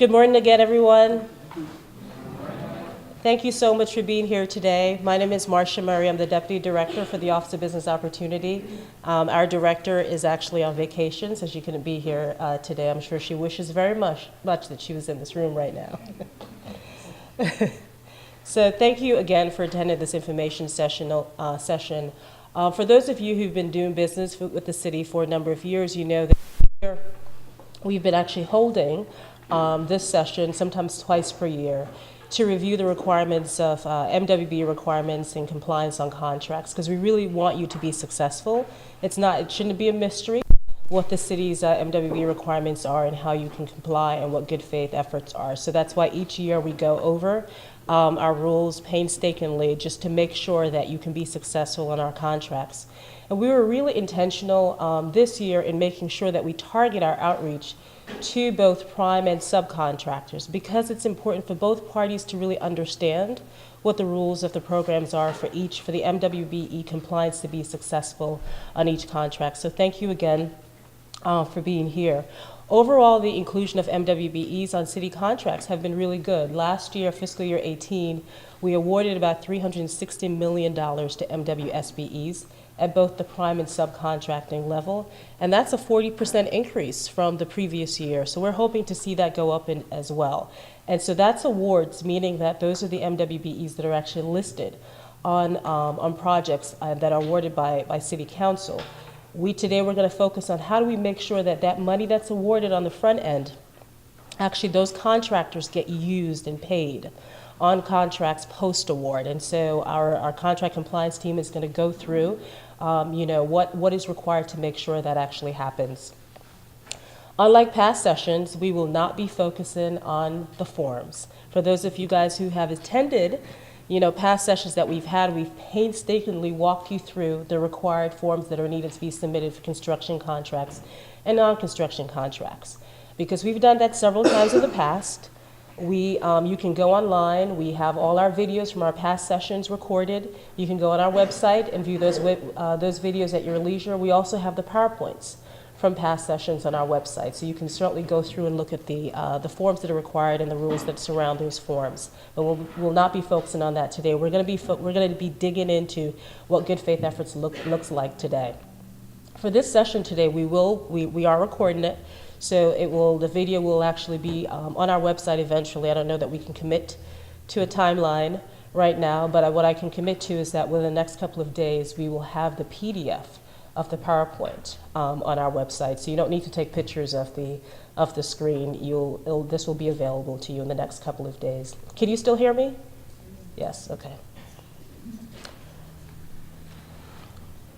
Good morning again, everyone. Thank you so much for being here today. My name is Marcia Murray. I'm the Deputy Director for the Office of Business Opportunity. Our director is actually on vacation, so she couldn't be here today. I'm sure she wishes very much that she was in this room right now. So thank you again for attending this information session. For those of you who've been doing business with the city for a number of years, you know that here we've been actually holding this session sometimes twice per year to review the requirements of MWBE requirements and compliance on contracts, because we really want you to be successful. It shouldn't be a mystery what the city's MWBE requirements are and how you can comply and what good faith efforts are. So that's why each year we go over our rules painstakingly just to make sure that you can be successful on our contracts. And we were really intentional this year in making sure that we target our outreach to both prime and subcontractors, because it's important for both parties to really understand what the rules of the programs are for the MWBE compliance to be successful on each contract. So thank you again for being here. Overall, the inclusion of MWBEs on city contracts have been really good. Last year, fiscal year 18, we awarded about $360 million to MWSBEs at both the prime and subcontracting level, and that's a 40% increase from the previous year. So we're hoping to see that go up as well. And so that's awards, meaning that those are the MWBEs that are actually listed on projects that are awarded by City Council. Today we're going to focus on how do we make sure that that money that's awarded on the front end, actually those contractors get used and paid on contracts post-award. And so our contract compliance team is going to go through what is required to make sure that actually happens. Unlike past sessions, we will not be focusing on the forms. For those of you guys who have attended past sessions that we've had, we've painstakingly walked you through the required forms that are needed to be submitted for construction contracts and non-construction contracts. Because we've done that several times in the past. You can go online. We have all our videos from our past sessions recorded. You can go on our website and view those videos at your leisure. We also have the PowerPoints from past sessions on our website, so you can certainly go through and look at the forms that are required and the rules that surround those forms. But we'll not be focusing on that today. We're going to be digging into what good faith efforts looks like today. For this session today, we are recording it. So the video will actually be on our website eventually. I don't know that we can commit to a timeline right now, but what I can commit to is that within the next couple of days, we will have the PDF of the PowerPoint on our website. So you don't need to take pictures of the screen. This will be available to you in the next couple of days. Can you still hear me? Yes, okay.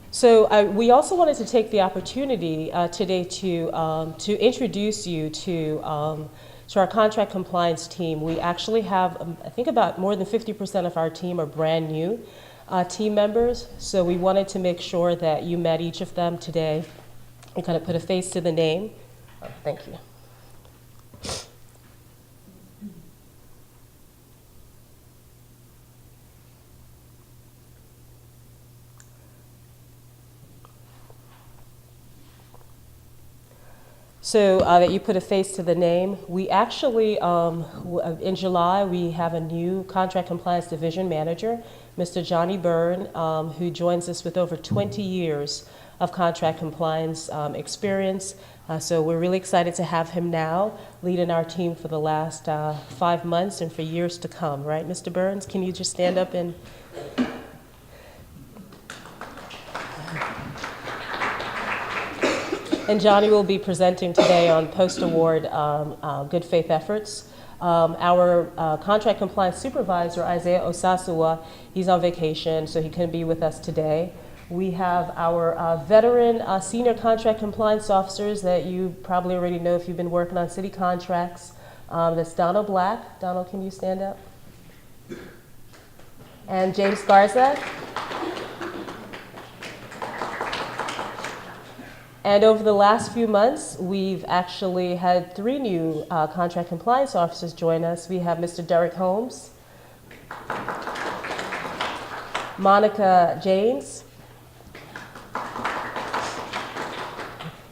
So we also wanted to take the opportunity today to introduce you to our contract compliance team. We actually have, I think about more than 50% of our team are brand new team members. So we wanted to make sure that you met each of them today and kind of put a face to the name. Oh, thank you. So that you put a face to the name. We actually, in July, we have a new Contract Compliance Division manager, Mr. Johnny Byrne, who joins us with over 20 years of contract compliance experience. So we're really excited to have him now leading our team for the last 5 months and for years to come, right, Mr. Burns? Can you just stand up and... And Johnny will be presenting today on post-award good faith efforts. Our contract compliance supervisor, Isaiah Osasawa, he's on vacation, so he couldn't be with us today. We have our veteran senior contract compliance officers that you probably already know if you've been working on city contracts. That's Donald Black. Donald, can you stand up? And James Garza. And over the last few months, we've actually had 3 new contract compliance officers join us. We have Mr. Derek Holmes, Monica James,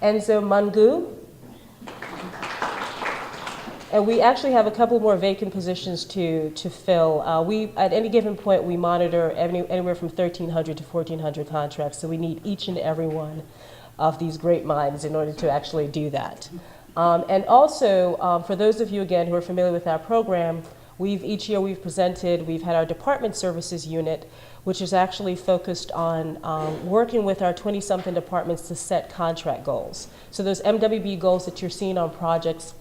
Enzo Mungu, And we actually have a couple more vacant positions to fill. We, at any given point, we monitor anywhere from 1,300 to 1,400 contracts, so we need each and every one of these great minds in order to actually do that. And also, for those of you, again, who are familiar with our program, each year we've had our department services unit, which is actually focused on working with our 20-something departments to set contract goals. So those MWBE goals that you're seeing on projects,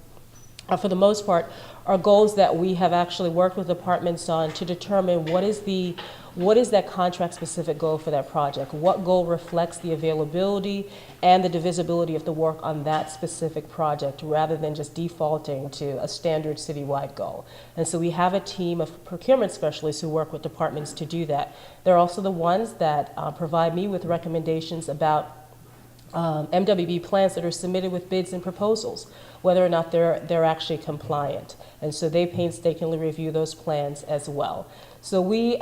for the most part, are goals that we have actually worked with departments on to determine what is that contract-specific goal for that project, what goal reflects the availability and the divisibility of the work on that specific project, rather than just defaulting to a standard citywide goal. And so we have a team of procurement specialists who work with departments to do that. They're also the ones that provide me with recommendations about MWBE plans that are submitted with bids and proposals, whether or not they're actually compliant. And so they painstakingly review those plans as well. So we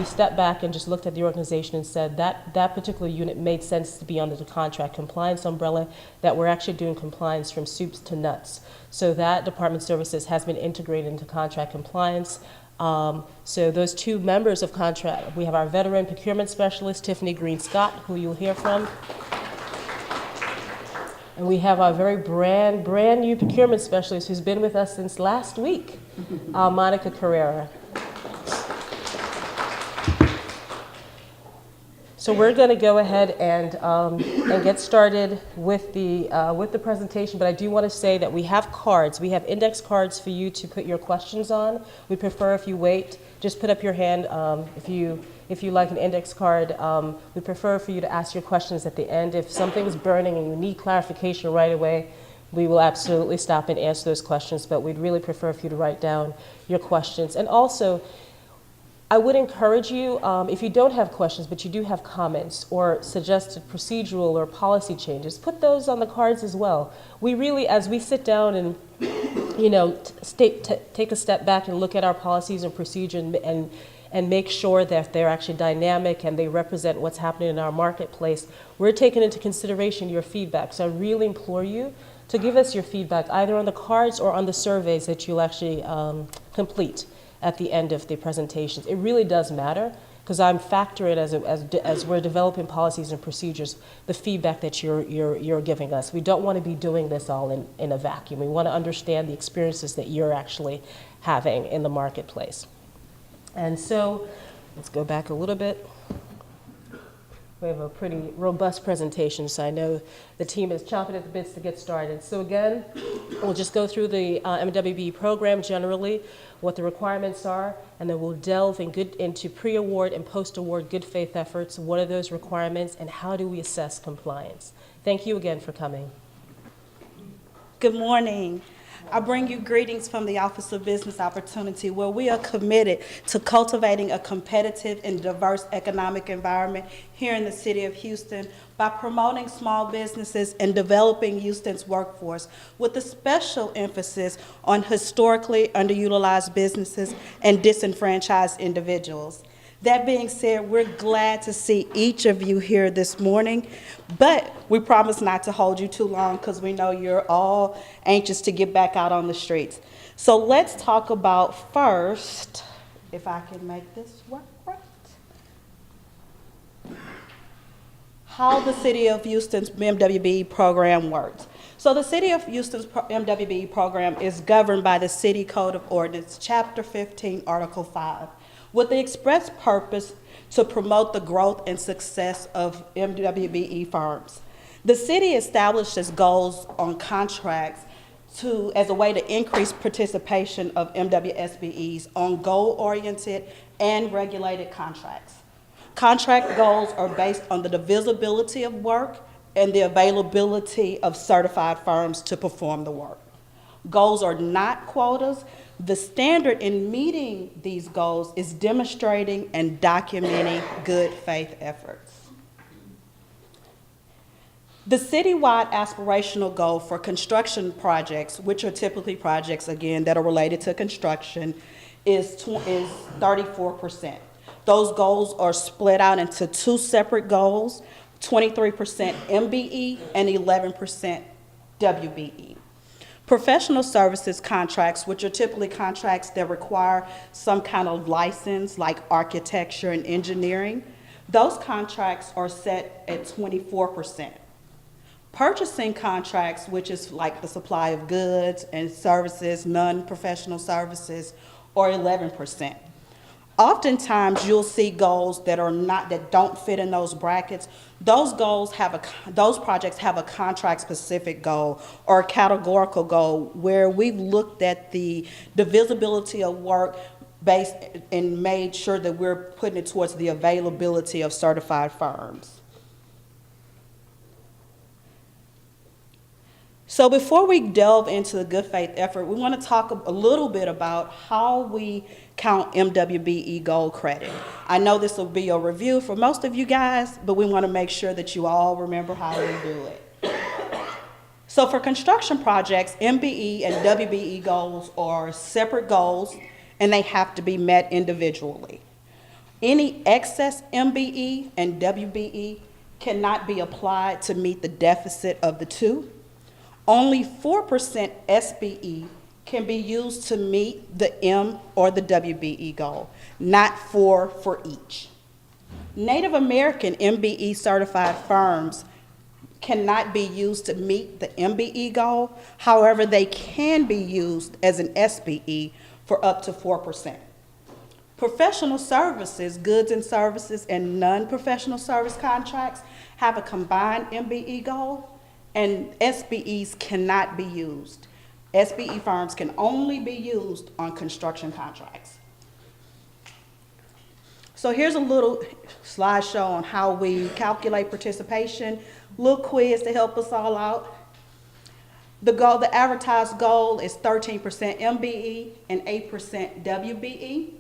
stepped back and just looked at the organization and said that particular unit made sense to be under the contract compliance umbrella, that we're actually doing compliance from soups to nuts. So that department services has been integrated into contract compliance. So those two members of contract, we have our veteran procurement specialist, Tiffany Green-Scott, who you'll hear from. And we have our very brand new procurement specialist who's been with us since last week, Monica Carrera. So we're going to go ahead and get started with the presentation. But I do want to say that we have cards. We have index cards for you to put your questions on. We prefer if you wait, just put up your hand if you like an index card. We prefer for you to ask your questions at the end. If something is burning and you need clarification right away, we will absolutely stop and answer those questions. But we'd really prefer for you to write down your questions. And also, I would encourage you, if you don't have questions, but you do have comments or suggested procedural or policy changes, put those on the cards as well. We really, as we sit down and, take a step back and look at our policies and procedure and make sure that they're actually dynamic and they represent what's happening in our marketplace, we're taking into consideration your feedback. So I really implore you to give us your feedback, either on the cards or on the surveys that you'll actually complete at the end of the presentations. It really does matter, because I'm factoring as we're developing policies and procedures, the feedback that you're giving us. We don't want to be doing this all in a vacuum. We want to understand the experiences that you're actually having in the marketplace. And so, let's go back a little bit. We have a pretty robust presentation, so I know the team is chomping at the bits to get started. So again, we'll just go through the MWBE program generally, what the requirements are, and then we'll delve into pre-award and post-award good faith efforts. What are those requirements, and how do we assess compliance? Thank you again for coming. Good morning. I bring you greetings from the Office of Business Opportunity, where we are committed to cultivating a competitive and diverse economic environment here in the city of Houston by promoting small businesses and developing Houston's workforce, with a special emphasis on historically underutilized businesses and disenfranchised individuals. That being said, we're glad to see each of you here this morning, but we promise not to hold you too long, because we know you're all anxious to get back out on the streets. So let's talk about first, if I can make this work right, how the City of Houston's MWBE program works. So the City of Houston's MWBE program is governed by the City Code of Ordinance, Chapter 15, Article 5. With the express purpose to promote the growth and success of MWBE firms. The city establishes goals on contracts as a way to increase participation of MWSBEs on goal-oriented and regulated contracts. Contract goals are based on the divisibility of work and the availability of certified firms to perform the work. Goals are not quotas. The standard in meeting these goals is demonstrating and documenting good faith efforts. The citywide aspirational goal for construction projects, which are typically projects, again, that are related to construction, is 34%. Those goals are split out into two separate goals, 23% MBE and 11% WBE. Professional services contracts, which are typically contracts that require some kind of license like architecture and engineering, those contracts are set at 24%. Purchasing contracts, which is like the supply of goods and services, non-professional services, are 11%. Oftentimes, you'll see goals that don't fit in those brackets. Those projects have a contract-specific goal or a categorical goal where we've looked at the divisibility of work based and made sure that we're putting it towards the availability of certified firms. So before we delve into the good faith effort, we want to talk a little bit about how we count MWBE gold credit. I know this will be a review for most of you guys, but we want to make sure that you all remember how we do it. So for construction projects, MBE and WBE goals are separate goals, and they have to be met individually. Any excess MBE and WBE cannot be applied to meet the deficit of the two. Only 4% SBE can be used to meet the M or the WBE goal, not 4 for each. Native American MBE certified firms cannot be used to meet the MBE goal. However, they can be used as an SBE for up to 4%. Professional services, goods and services, and non-professional service contracts have a combined MBE goal, and SBEs cannot be used. SBE firms can only be used on construction contracts. So here's a little slideshow on how we calculate participation, little quiz to help us all out. The advertised goal is 13% MBE and 8% WBE.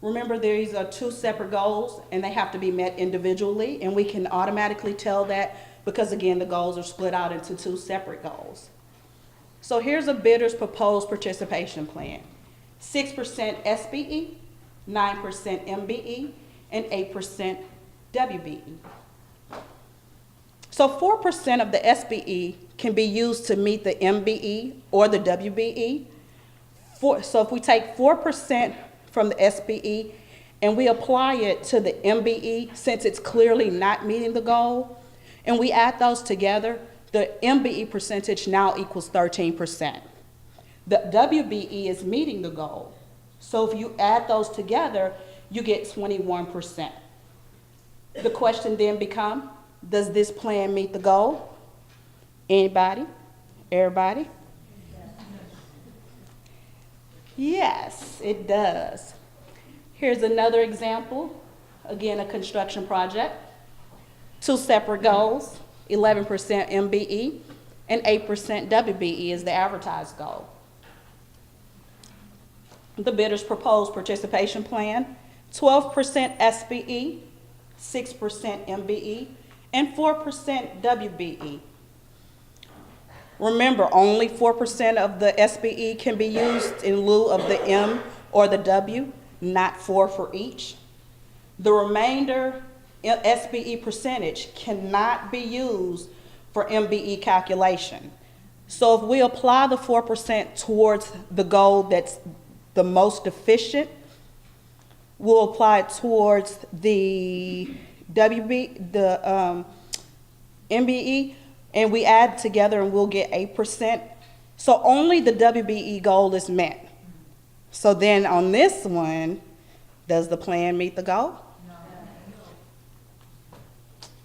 Remember, these are two separate goals, and they have to be met individually, and we can automatically tell that because, again, the goals are split out into two separate goals. So here's a bidder's proposed participation plan. 6% SBE, 9% MBE, and 8% WBE. So 4% of the SBE can be used to meet the MBE or the WBE. So if we take 4% from the SBE and we apply it to the MBE, since it's clearly not meeting the goal, and we add those together, the MBE percentage now equals 13%. The WBE is meeting the goal. So if you add those together, you get 21%. The question then becomes, does this plan meet the goal? Anybody? Everybody? Yes, it does. Here's another example. Again, a construction project. Two separate goals, 11% MBE and 8% WBE is the advertised goal. The bidder's proposed participation plan, 12% SBE, 6% MBE, and 4% WBE. Remember, only 4% of the SBE can be used in lieu of the M or the W, not 4 for each. The remainder SBE percentage cannot be used for MBE calculation. So if we apply the 4% towards the goal that's the most efficient, we'll apply it towards the MBE, and we add together and we'll get 8%. So only the WBE goal is met. So then on this one, does the plan meet the goal? No.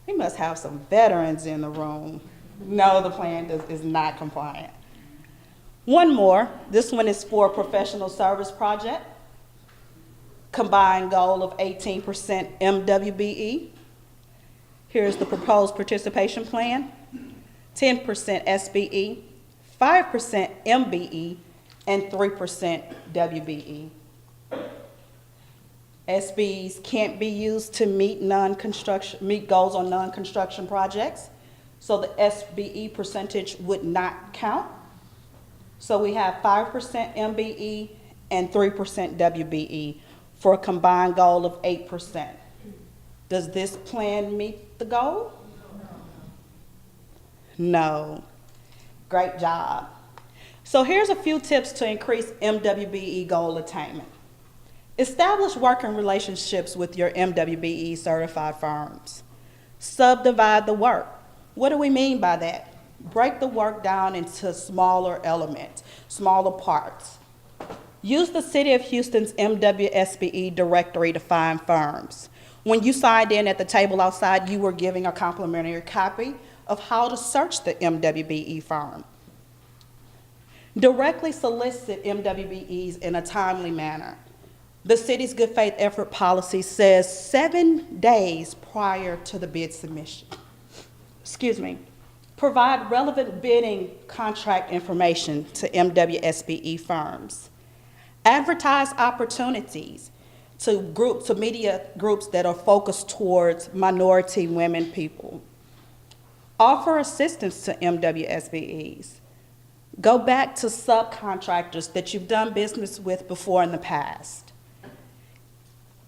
We must have some veterans in the room. No, the plan is not compliant. One more. This one is for a professional service project. Combined goal of 18% MWBE. Here's the proposed participation plan. 10% SBE, 5% MBE, and 3% WBE. SBEs can't be used to meet goals on non-construction projects, so the SBE percentage would not count. So we have 5% MBE and 3% WBE for a combined goal of 8%. Does this plan meet the goal? No. Great job. So here's a few tips to increase MWBE goal attainment. Establish working relationships with your MWBE certified firms. Subdivide the work. What do we mean by that? Break the work down into smaller elements, smaller parts. Use the City of Houston's MWSBE directory to find firms. When you signed in at the table outside, you were giving a complimentary copy of how to search the MWBE firm. Directly solicit MWBEs in a timely manner. The city's good faith effort policy says 7 days prior to the bid submission. Provide relevant bidding contract information to MWSBE firms. Advertise opportunities to media groups that are focused towards minority women people. Offer assistance to MWSBEs. Go back to subcontractors that you've done business with before in the past.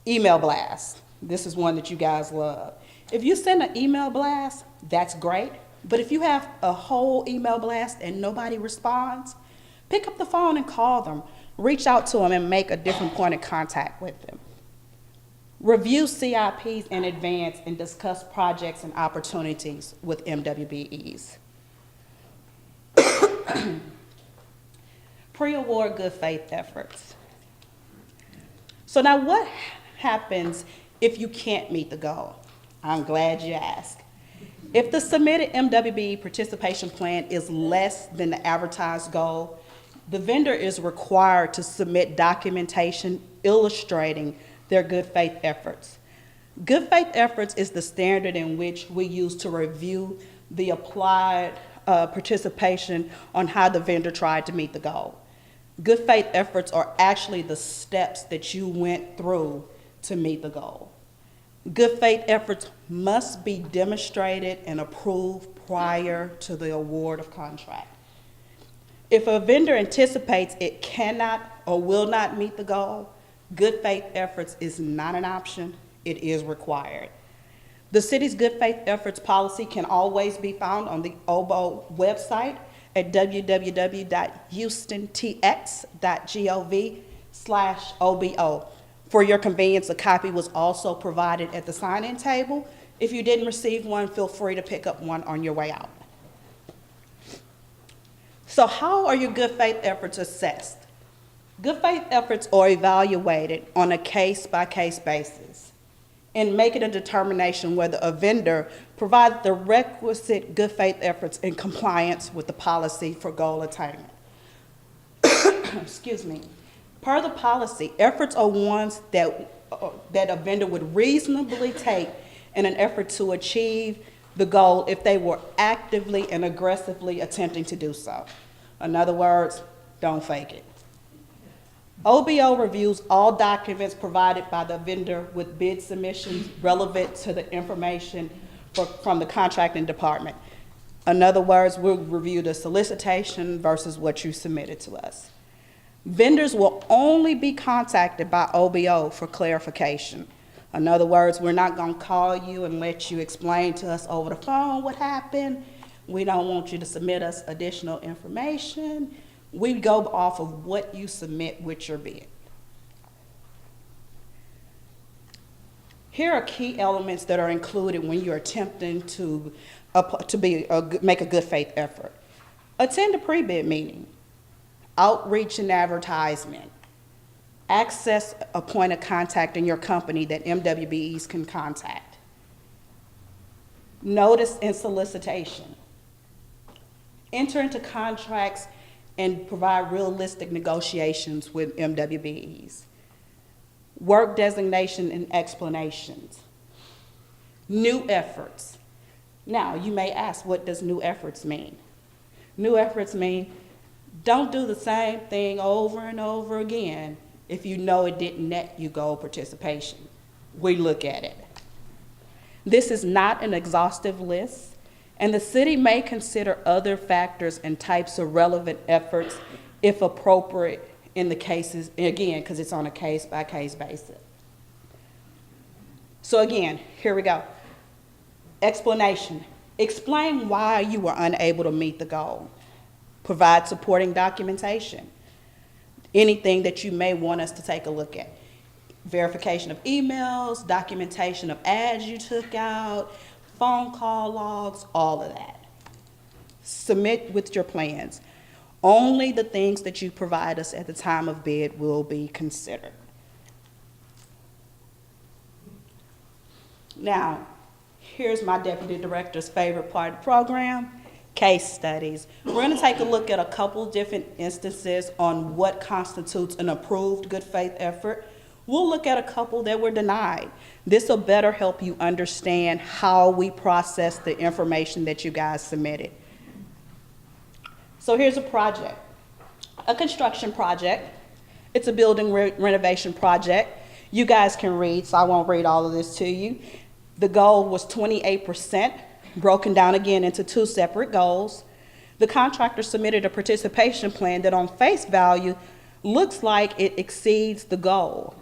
Email blast. This is one that you guys love. If you send an email blast, that's great. But if you have a whole email blast and nobody responds, pick up the phone and call them. Reach out to them and make a different point of contact with them. Review CIPs in advance and discuss projects and opportunities with MWBEs. Pre-award good faith efforts. So now what happens if you can't meet the goal? I'm glad you asked. If the submitted MWBE participation plan is less than the advertised goal, the vendor is required to submit documentation illustrating their good faith efforts. Good faith efforts is the standard in which we use to review the applied participation on how the vendor tried to meet the goal. Good faith efforts are actually the steps that you went through to meet the goal. Good faith efforts must be demonstrated and approved prior to the award of contract. If a vendor anticipates it cannot or will not meet the goal, good faith efforts is not an option, it is required. The city's good faith efforts policy can always be found on the OBO website at www.houstontx.gov/OBO. For your convenience, a copy was also provided at the sign-in table. If you didn't receive one, feel free to pick up one on your way out. So how are your good faith efforts assessed? Good faith efforts are evaluated on a case-by-case basis and making a determination whether a vendor provides the requisite good faith efforts in compliance with the policy for goal attainment. Excuse me. Per the policy, efforts are ones that a vendor would reasonably take in an effort to achieve the goal if they were actively and aggressively attempting to do so. In other words, don't fake it. OBO reviews all documents provided by the vendor with bid submissions relevant to the information from the contracting department. In other words, we'll review the solicitation versus what you submitted to us. Vendors will only be contacted by OBO for clarification. In other words, we're not going to call you and let you explain to us over the phone what happened. We don't want you to submit us additional information. We go off of what you submit with your bid. Here are key elements that are included when you're attempting to make a good faith effort. Attend a pre-bid meeting, outreach and advertisement, access a point of contact in your company that MWBEs can contact, notice and solicitation, enter into contracts and provide realistic negotiations with MWBEs, work designation and explanations, new efforts. Now, you may ask, what does new efforts mean? New efforts mean don't do the same thing over and over again if you know it didn't net you goal participation. We look at it. This is not an exhaustive list, and the city may consider other factors and types of relevant efforts if appropriate in the cases, again, because it's on a case-by-case basis. So again, here we go. Explanation. Explain why you were unable to meet the goal. Provide supporting documentation. Anything that you may want us to take a look at. Verification of emails, documentation of ads you took out, phone call logs, all of that. Submit with your plans. Only the things that you provide us at the time of bid will be considered. Now, here's my deputy director's favorite part of the program, case studies. We're going to take a look at a couple different instances on what constitutes an approved good faith effort. We'll look at a couple that were denied. This will better help you understand how we process the information that you guys submitted. So here's a project, a construction project. It's a building renovation project. You guys can read, so I won't read all of this to you. The goal was 28%, broken down again into two separate goals. The contractor submitted a participation plan that on face value looks like it exceeds the goal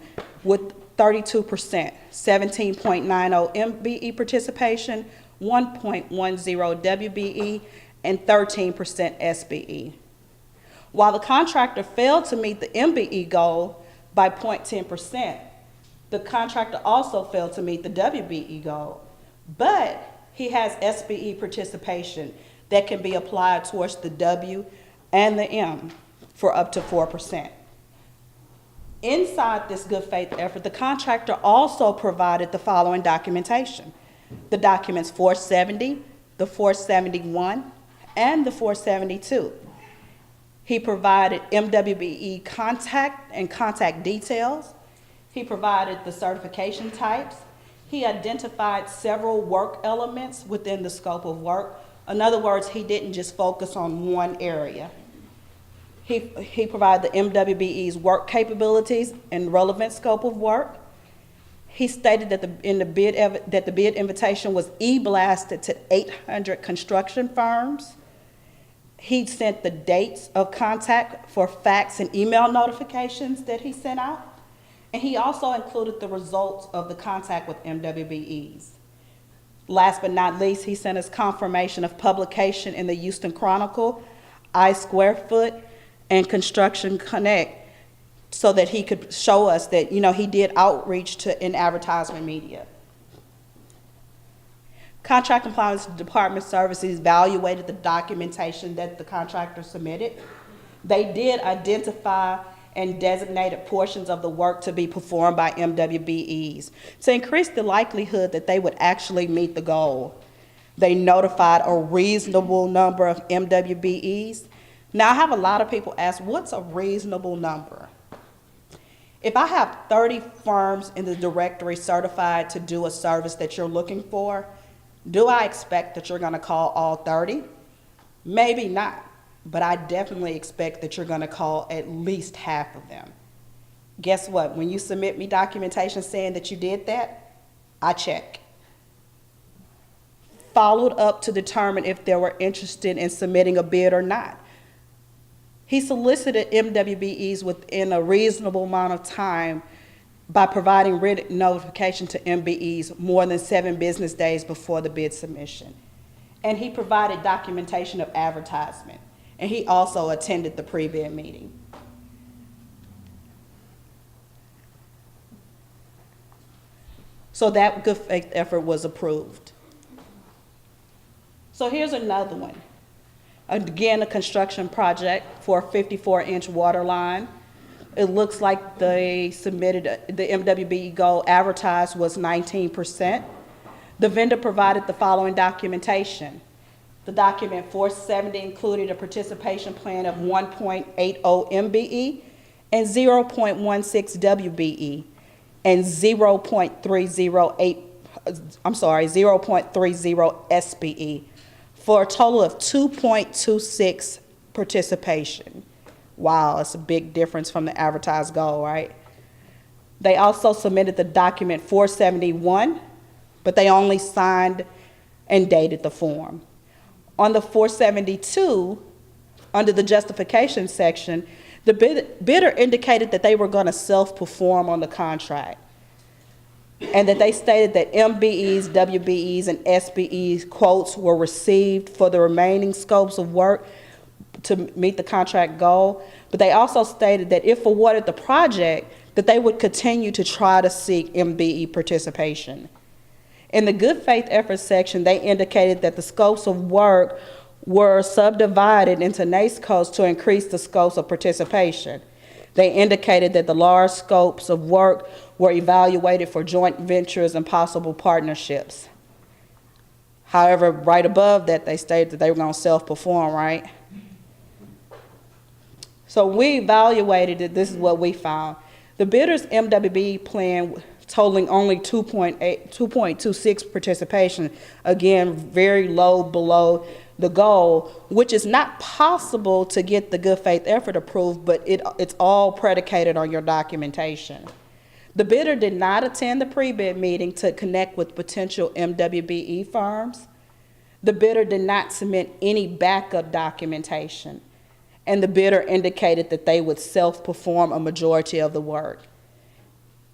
with 32%, 17.90 MBE participation, 1.10 WBE, and 13% SBE. While the contractor failed to meet the MBE goal by 0.10%, the contractor also failed to meet the WBE goal, but he has SBE participation that can be applied towards the W and the M for up to 4%. Inside this good faith effort, the contractor also provided the following documentation: the documents 470, the 471, and the 472. He provided MWBE contact and contact details. He provided the certification types. He identified several work elements within the scope of work. In other words, he didn't just focus on one area. He provided the MWBE's work capabilities and relevant scope of work. He stated that the bid invitation was e-blasted to 800 construction firms. He sent the dates of contact for fax and email notifications that he sent out. And he also included the results of the contact with MWBEs. Last but not least, he sent us confirmation of publication in the Houston Chronicle, iSquarefoot, and Construction Connect, so that he could show us that, he did outreach in advertisement media. Contract Compliance Department Services evaluated the documentation that the contractor submitted. They did identify and designated portions of the work to be performed by MWBEs to increase the likelihood that they would actually meet the goal. They notified a reasonable number of MWBEs. Now, I have a lot of people ask, what's a reasonable number? If I have 30 firms in the directory certified to do a service that you're looking for, do I expect that you're going to call all 30? Maybe not, but I definitely expect that you're going to call at least half of them. Guess what? When you submit me documentation saying that you did that, I check. Followed up to determine if they were interested in submitting a bid or not. He solicited MWBEs within a reasonable amount of time by providing written notification to MBEs more than 7 business days before the bid submission. And he provided documentation of advertisement. And he also attended the pre-bid meeting. So that good faith effort was approved. So here's another one. Again, a construction project for a 54-inch water line. It looks like they submitted, the MWBE goal advertised was 19%. The vendor provided the following documentation. The document 470 included a participation plan of 1.80 MBE and 0.16 WBE and 0.30 SBE for a total of 2.26 participation. Wow, it's a big difference from the advertised goal, right? They also submitted the document 471, but they only signed and dated the form. On the 472, under the justification section, the bidder indicated that they were going to self-perform on the contract, and that they stated that MBEs, WBEs, and SBEs quotes were received for the remaining scopes of work, to meet the contract goal, but they also stated that if awarded the project, that they would continue to try to seek MBE participation. In the good faith efforts section, they indicated that the scopes of work were subdivided into NACE codes to increase the scopes of participation. They indicated that the large scopes of work were evaluated for joint ventures and possible partnerships. However, right above that, they stated that they were going to self-perform, right? So we evaluated it. This is what we found. The bidder's MWBE plan totaling only 2.26 participation, again, very low below the goal, which is not possible to get the good faith effort approved, but it's all predicated on your documentation. The bidder did not attend the pre-bid meeting to connect with potential MWBE firms. The bidder did not submit any backup documentation, and the bidder indicated that they would self-perform a majority of the work.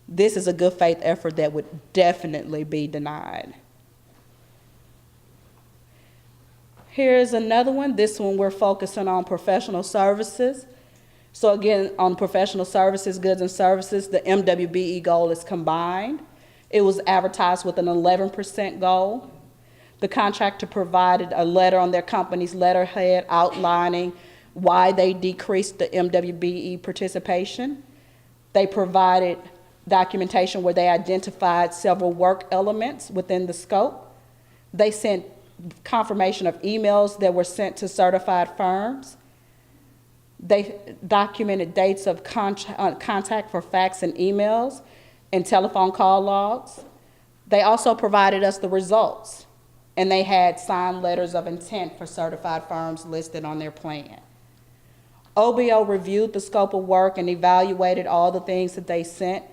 This is a good faith effort that would definitely be denied. Here's another one. This one we're focusing on professional services. So again, on professional services, goods and services, the MWBE goal is combined. It was advertised with an 11% goal. The contractor provided a letter on their company's letterhead outlining why they decreased the MWBE participation. They provided documentation where they identified several work elements within the scope. They sent confirmation of emails that were sent to certified firms. They documented dates of contact for fax and emails and telephone call logs. They also provided us the results, and they had signed letters of intent for certified firms listed on their plan. OBO reviewed the scope of work and evaluated all the things that they sent.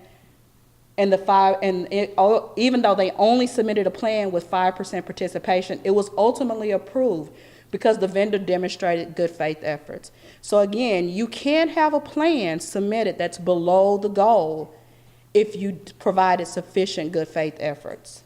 And even though they only submitted a plan with 5% participation, it was ultimately approved because the vendor demonstrated good faith efforts. So again, you can have a plan submitted that's below the goal if you provided sufficient good faith efforts.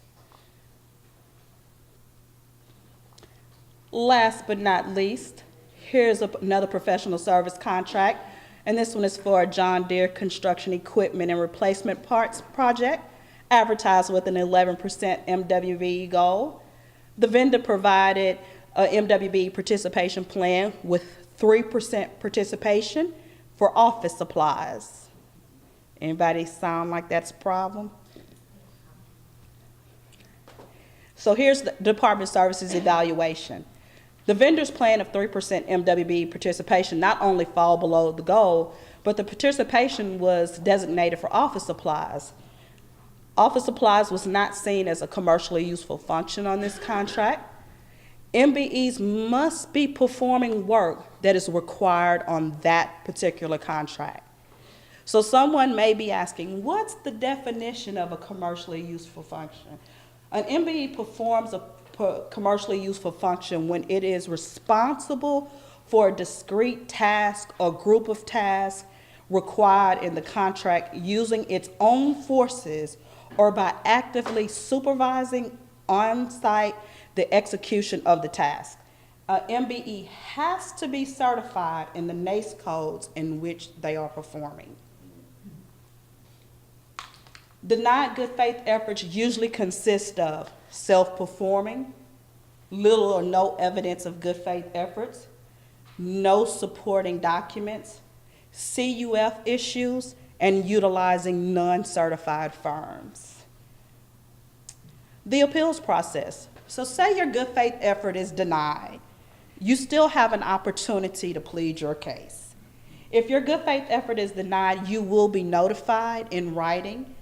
Last but not least, here's another professional service contract. And this one is for a John Deere construction equipment and replacement parts project, advertised with an 11% MWBE goal. The vendor provided a MWBE participation plan with 3% participation for office supplies. Anybody sound like that's a problem? So here's the Department of Services evaluation. The vendor's plan of 3% MWBE participation not only fall below the goal, but the participation was designated for office supplies. Office supplies was not seen as a commercially useful function on this contract. MBEs must be performing work that is required on that particular contract. So someone may be asking, what's the definition of a commercially useful function? An MBE performs a commercially useful function when it is responsible for a discrete task or group of tasks required in the contract using its own forces or by actively supervising on-site the execution of the task. MBE has to be certified in the NACE codes in which they are performing. Denied good faith efforts usually consist of self-performing, little or no evidence of good faith efforts, no supporting documents, CUF issues, and utilizing non-certified firms. The appeals process. So say your good faith effort is denied. You still have an opportunity to plead your case. If your good faith effort is denied, you will be notified in writing,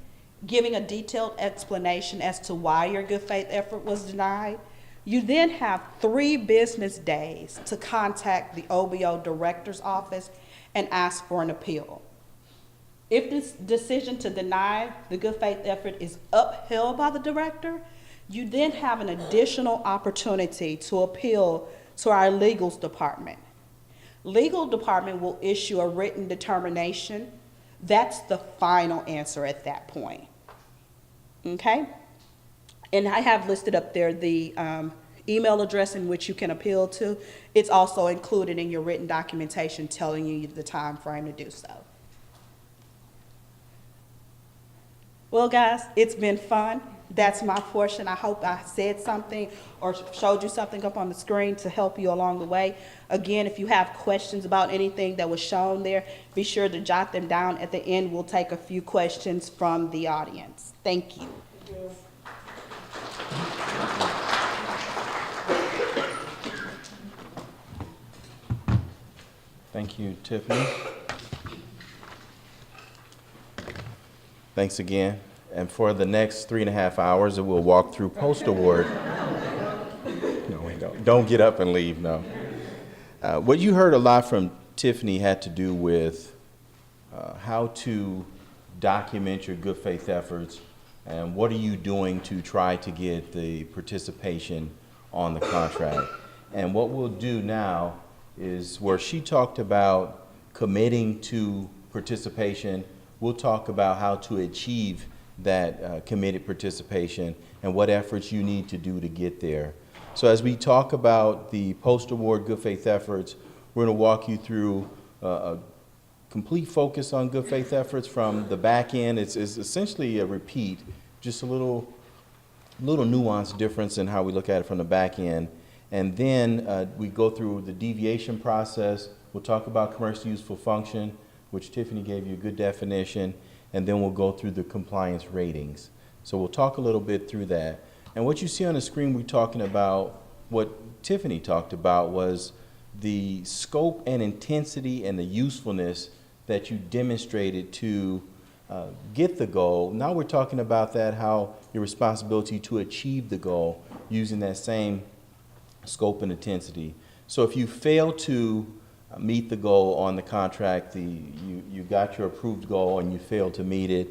giving a detailed explanation as to why your good faith effort was denied. You then have 3 business days to contact the OBO Director's Office and ask for an appeal. If this decision to deny the good faith effort is upheld by the director, you then have an additional opportunity to appeal to our legals department. Legal department will issue a written determination. That's the final answer at that point. Okay? And I have listed up there the email address in which you can appeal to. It's also included in your written documentation telling you the time frame to do so. Well, guys, it's been fun. That's my portion. I hope I said something or showed you something up on the screen to help you along the way. Again, if you have questions about anything that was shown there, be sure to jot them down. At the end, we'll take a few questions from the audience. Thank you. Thank you, Tiffany. Thanks again. And for the next 3.5 hours, we'll walk through post-award. No, we don't get up and leave, no. What you heard a lot from Tiffany had to do with how to document your good faith efforts and what are you doing to try to get the participation on the contract. And what we'll do now is where she talked about committing to participation, we'll talk about how to achieve that committed participation and what efforts you need to do to get there. So as we talk about the post-award good faith efforts, we're going to walk you through a complete focus on good faith efforts from the back end. It's essentially a repeat, just a little nuanced difference in how we look at it from the back end. And then we go through the deviation process. We'll talk about commercially useful function, which Tiffany gave you a good definition, and then we'll go through the compliance ratings. So we'll talk a little bit through that. And what you see on the screen, we're talking about, what Tiffany talked about was the scope and intensity and the usefulness that you demonstrated to get the goal. Now we're talking about that, how your responsibility to achieve the goal using that same scope and intensity. So if you fail to meet the goal on the contract, you got your approved goal and you failed to meet it,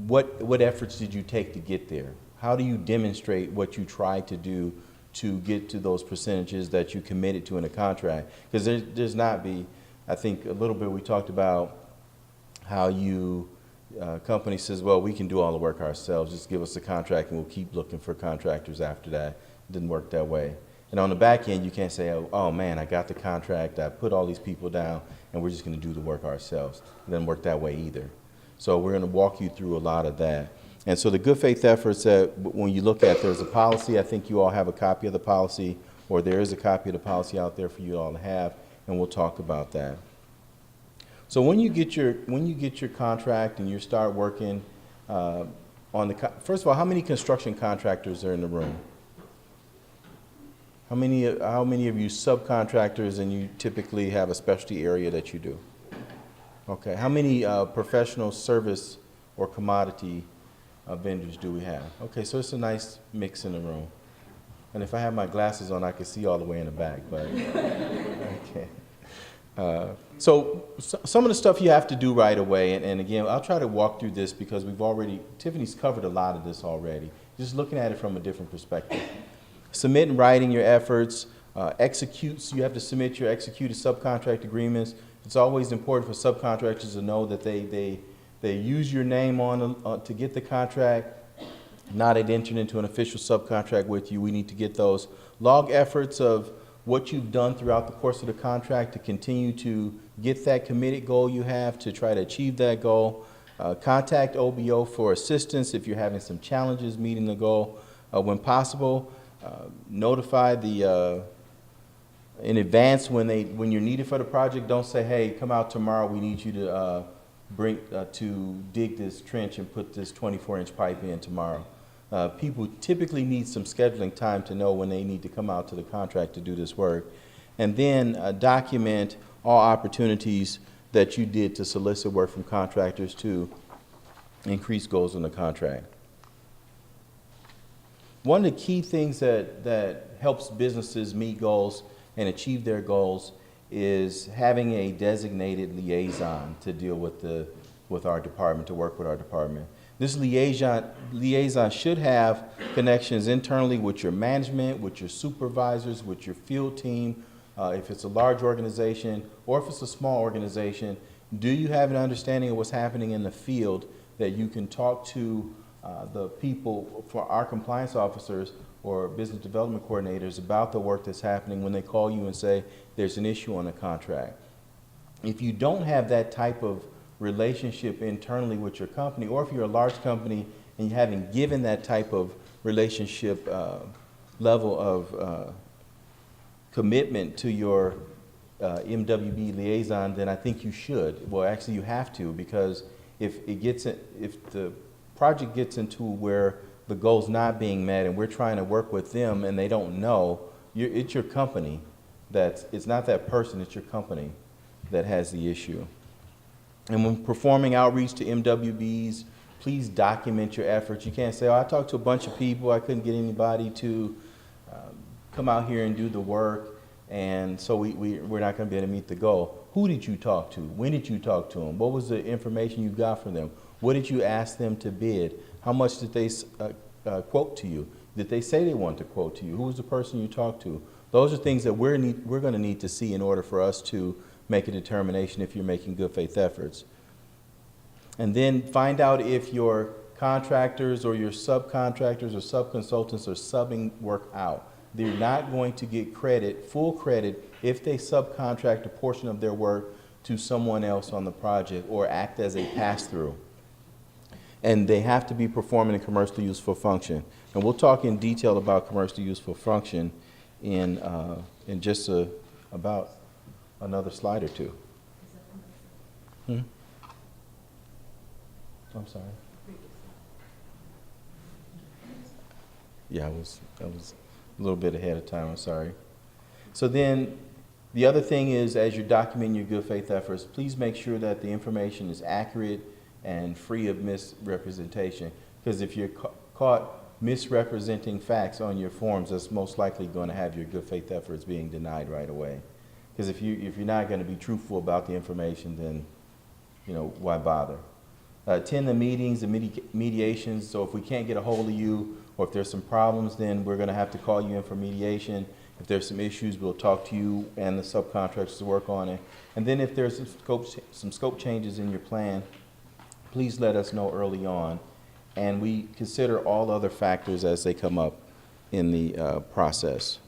what efforts did you take to get there? How do you demonstrate what you tried to do to get to those percentages that you committed to in a contract? Because there's not be, I think a little bit we talked about how you, company says, well, we can do all the work ourselves, just give us a contract and we'll keep looking for contractors after that. It didn't work that way. And on the back end, you can't say, oh man, I got the contract, I put all these people down, and we're just going to do the work ourselves. It doesn't work that way either. So we're going to walk you through a lot of that. And so the good faith efforts that when you look at, there's a policy. I think you all have a copy of the policy, or there is a copy of the policy out there for you all to have, and we'll talk about that. So when you get your contract and you start working on the, first of all, how many construction contractors are in the room? How many of you subcontractors and you typically have a specialty area that you do? Okay. How many professional service or commodity vendors do we have? Okay, so it's a nice mix in the room. And if I have my glasses on, I can see all the way in the back, but okay. So some of the stuff you have to do right away, and again, I'll try to walk through this because Tiffany's covered a lot of this already, just looking at it from a different perspective. Submit in writing your efforts, execute, so you have to submit your executed subcontract agreements. It's always important for subcontractors to know that they use your name to get the contract, not entered into an official subcontract with you. We need to get those. Log efforts of what you've done throughout the course of the contract to continue to get that committed goal you have to try to achieve that goal. Contact OBO for assistance if you're having some challenges meeting the goal. When possible, notify in advance when you're needed for the project. Don't say, hey, come out tomorrow, we need you to to dig this trench and put this 24-inch pipe in tomorrow. People typically need some scheduling time to know when they need to come out to the contract to do this work. And then document all opportunities that you did to solicit work from contractors to increase goals in the contract. One of the key things that helps businesses meet goals and achieve their goals is having a designated liaison to deal with our department, to work with our department. This liaison should have connections internally with your management, with your supervisors, with your field team. If it's a large organization or if it's a small organization, do you have an understanding of what's happening in the field that you can talk to the people, for our compliance officers, or business development coordinators about the work that's happening when they call you and say there's an issue on a contract. If you don't have that type of relationship internally with your company, or if you're a large company and you haven't given that type of relationship level of commitment to your MWBE liaison, then I think you should. Well, actually, you have to, because if the project gets into where the goal's not being met and we're trying to work with them and they don't know, it's your company it's not that person, it's your company that has the issue. And when performing outreach to MWBs, please document your efforts. You can't say, oh, I talked to a bunch of people, I couldn't get anybody to come out here and do the work, and so we're not going to be able to meet the goal. Who did you talk to? When did you talk to them? What was the information you got from them? What did you ask them to bid? How much did they quote to you? Did they say they want to quote to you? Who was the person you talked to? Those are things that we're going to need to see in order for us to make a determination if you're making good faith efforts. And then find out if your contractors or your subcontractors or subconsultants are subbing work out. They're not going to get credit, full credit, if they subcontract a portion of their work to someone else on the project or act as a pass-through. And they have to be performing a commercially useful function. And we'll talk in detail about commercially useful function in just about another slide or two. I'm sorry. Yeah, I was a little bit ahead of time, I'm sorry. So then, the other thing is, as you're documenting your good faith efforts, please make sure that the information is accurate and free of misrepresentation. Because if you're caught misrepresenting facts on your forms, that's most likely going to have your good faith efforts being denied right away. Because if you're not going to be truthful about the information, then, why bother? Attend the meetings, the mediations. So if we can't get a hold of you, or if there's some problems, then we're going to have to call you in for mediation. If there's some issues, we'll talk to you and the subcontractors to work on it. And then if there's some scope changes in your plan, please let us know early on. And we consider all other factors as they come up in the process.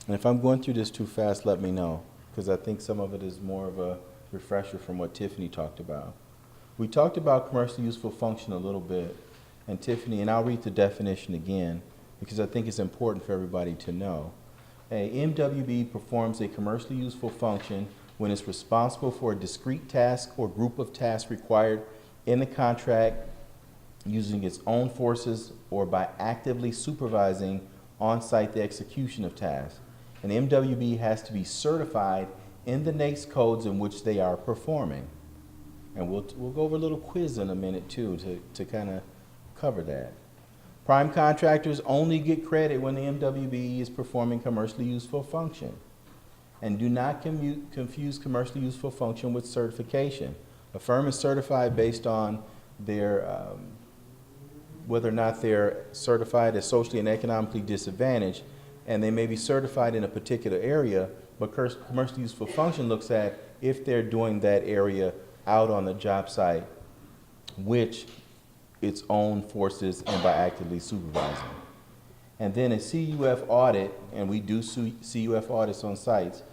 And if I'm going through this too fast, let me know, because I think some of it is more of a refresher from what Tiffany talked about. We talked about commercially useful function a little bit, and Tiffany, and I'll read the definition again, because I think it's important for everybody to know. A MWBE performs a commercially useful function when it's responsible for a discrete task or group of tasks required in the contract using its own forces or by actively supervising on-site the execution of tasks. An MWBE has to be certified in the NAICS codes in which they are performing. And we'll go over a little quiz in a minute too to kind of cover that. Prime contractors only get credit when the MWBE is performing commercially useful function. And do not confuse commercially useful function with certification. A firm is certified based on their whether or not they're certified as socially and economically disadvantaged, and they may be certified in a particular area, but commercially useful function looks at if they're doing that area out on the job site, which its own forces and by actively supervising. And then a CUF audit, and we do CUF audits on sites,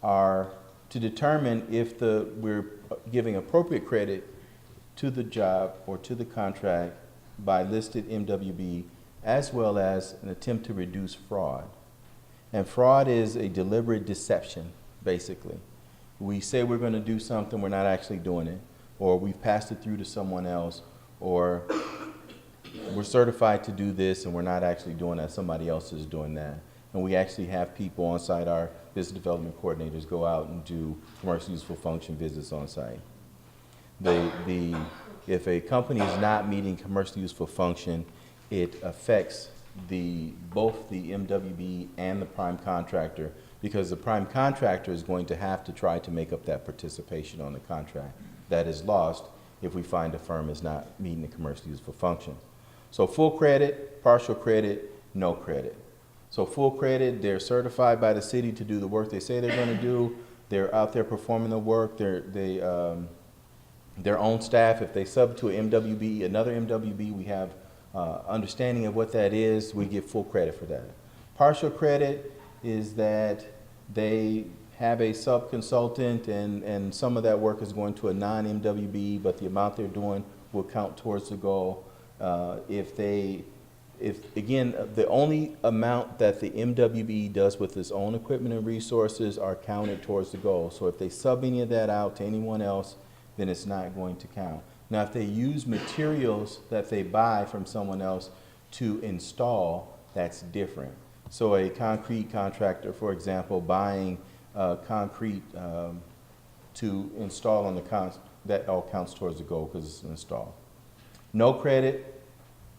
are to determine if we're giving appropriate credit to the job or to the contract by listed MWB, as well as an attempt to reduce fraud. And fraud is a deliberate deception, basically. We say we're going to do something, we're not actually doing it, or we've passed it through to someone else, or we're certified to do this and we're not actually doing that, somebody else is doing that. And we actually have people on site, our business development coordinators go out and do commercially useful function visits on site. If a company is not meeting commercially useful function, it affects both the MWB and the prime contractor, because the prime contractor is going to have to try to make up that participation on the contract that is lost if we find a firm is not meeting the commercially useful function. So full credit, partial credit, no credit. So full credit, they're certified by the city to do the work they say they're going to do. They're out there performing the work. Their own staff, if they sub to an MWB, another MWB, we have understanding of what that is, we get full credit for that. Partial credit is that they have a sub-consultant and some of that work is going to a non-MWBE, but the amount they're doing will count towards the goal. Again, the only amount that the MWBE does with its own equipment and resources are counted towards the goal. So if they sub any of that out to anyone else, then it's not going to count. Now, if they use materials that they buy from someone else to install, that's different. So a concrete contractor, for example, buying concrete to install on the that all counts towards the goal because it's installed. No credit.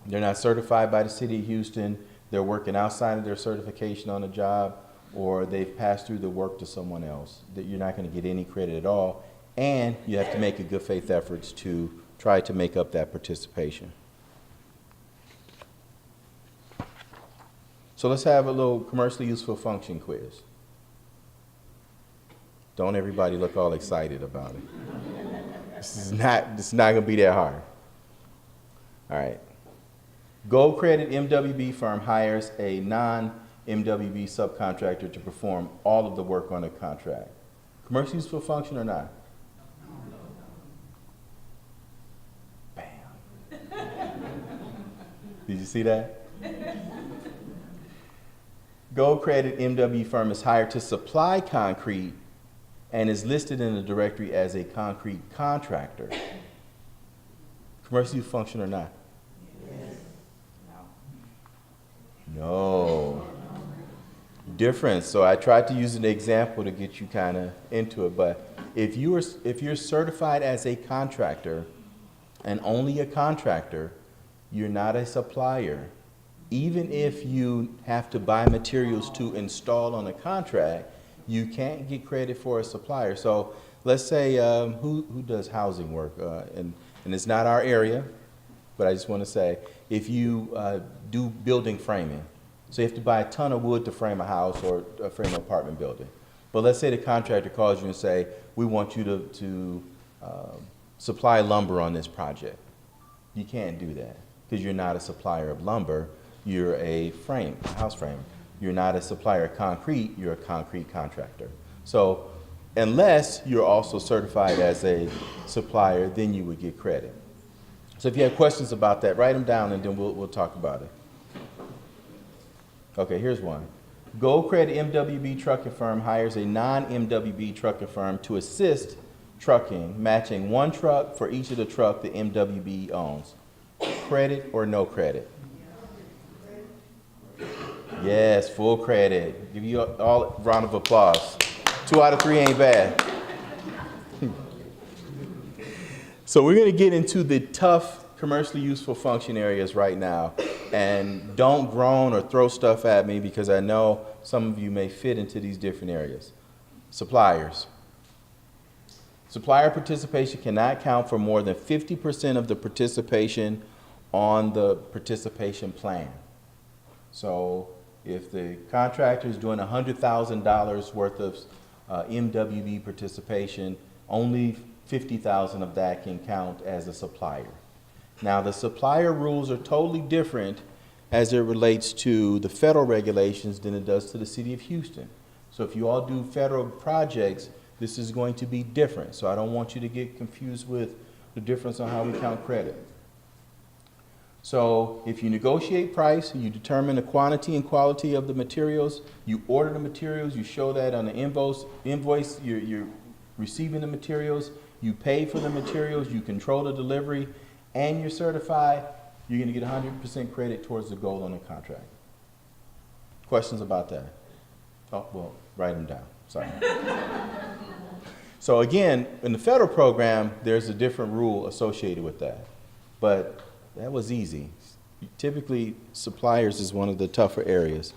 They're not certified by the City of Houston. They're working outside of their certification on a job, or they've passed through the work to someone else. That you're not going to get any credit at all, and you have to make a good faith efforts to try to make up that participation. So let's have a little commercially useful function quiz. Don't everybody look all excited about it. This is not going to be that hard. All right. Gold credit MWB firm hires a non-MWB subcontractor to perform all of the work on a contract. Commercially useful function or not? Bam. Did you see that? Gold credit MWB firm is hired to supply concrete and is listed in the directory as a concrete contractor. Commercially useful function or not? No. Different. So I tried to use an example to get you kind of into it. But if you're certified as a contractor and only a contractor, you're not a supplier. Even if you have to buy materials to install on a contract, you can't get credit for a supplier. So let's say who does housing work, and it's not our area, but I just want to say if you do building framing, so you have to buy a ton of wood to frame a house or frame an apartment building. But let's say the contractor calls you and say, we want you to supply lumber on this project. You can't do that because you're not a supplier of lumber. You're a house frame. You're not a supplier of concrete, you're a concrete contractor. So unless you're also certified as a supplier, then you would get credit. So if you have questions about that, write them down and then we'll talk about it. Okay, here's one. Gold credit MWB trucking firm hires a non-MWB trucking firm to assist trucking, matching one truck for each of the truck the MWB owns. Credit or no credit? Yes, full credit. Give you all a round of applause. 2 out of 3 ain't bad. So we're going to get into the tough commercially useful function areas right now. And don't groan or throw stuff at me because I know some of you may fit into these different areas. Suppliers. Supplier participation cannot count for more than 50% of the participation on the participation plan. So if the contractor is doing $100,000 worth of MWB participation, only $50,000 of that can count as a supplier. Now, the supplier rules are totally different as it relates to the federal regulations than it does to the City of Houston. So if you all do federal projects, this is going to be different. So I don't want you to get confused with the difference on how we count credit. So if you negotiate price, you determine the quantity and quality of the materials, you order the materials, you show that on the invoice, you're receiving the materials, you pay for the materials, you control the delivery, and you're certified, you're going to get 100% credit towards the goal on the contract. Questions about that? Oh, well, write them down. Sorry. So again, in the federal program, there's a different rule associated with that. But that was easy. Typically, suppliers is one of the tougher areas.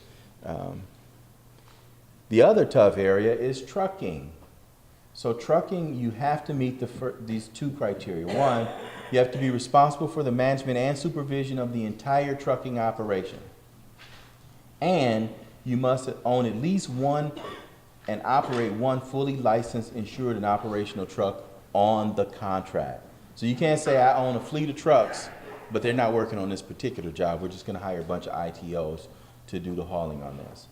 The other tough area is trucking. So trucking, you have to meet these 2 criteria. One, you have to be responsible for the management and supervision of the entire trucking operation. And you must own at least one and operate one fully licensed, insured, and operational truck on the contract. So you can't say I own a fleet of trucks but they're not working on this particular job. We're just gonna hire a bunch of ITOs to do the hauling on this.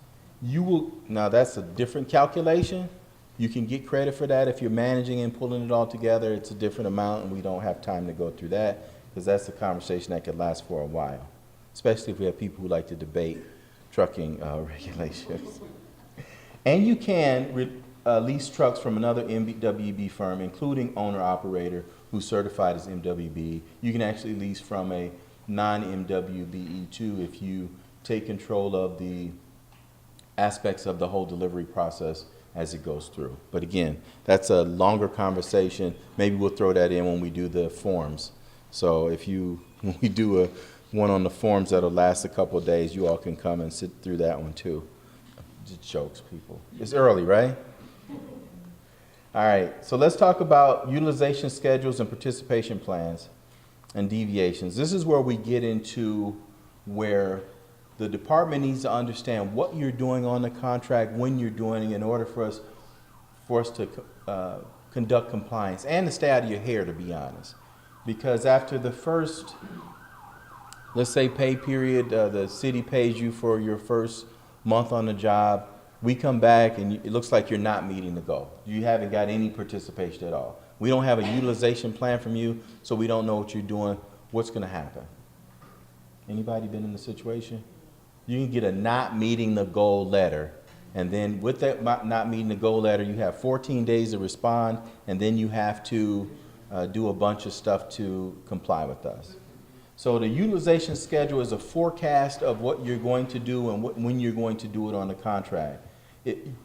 Now that's a different calculation. You can get credit for that if you're managing and pulling it all together. It's a different amount, and we don't have time to go through that, because that's a conversation that could last for a while, especially if we have people who like to debate trucking regulations. And you can lease trucks from another MWBE firm, including owner-operator who's certified as MWBE. You can actually lease from a non-MWBE too if you take control of the aspects of the whole delivery process as it goes through. But again, that's a longer conversation. Maybe we'll throw that in when we do the forms. So when we do one on the forms that'll last a couple of days, you all can come and sit through that one too. Just jokes, people. It's early, right? All right, so let's talk about utilization schedules and participation plans and deviations. This is where we get into where the department needs to understand what you're doing on the contract, when you're doing it, in order for us to conduct compliance and to stay out of your hair, to be honest. Because after the first, let's say, pay period, the city pays you for your first month on the job, we come back and it looks like you're not meeting the goal. You haven't got any participation at all. We don't have a utilization plan from you, so we don't know what you're doing, what's gonna happen. Anybody been in the situation? You can get a not meeting the goal letter, and then with that not meeting the goal letter, you have 14 days to respond, and then you have to do a bunch of stuff to comply with us. So the utilization schedule is a forecast of what you're going to do and when you're going to do it on the contract.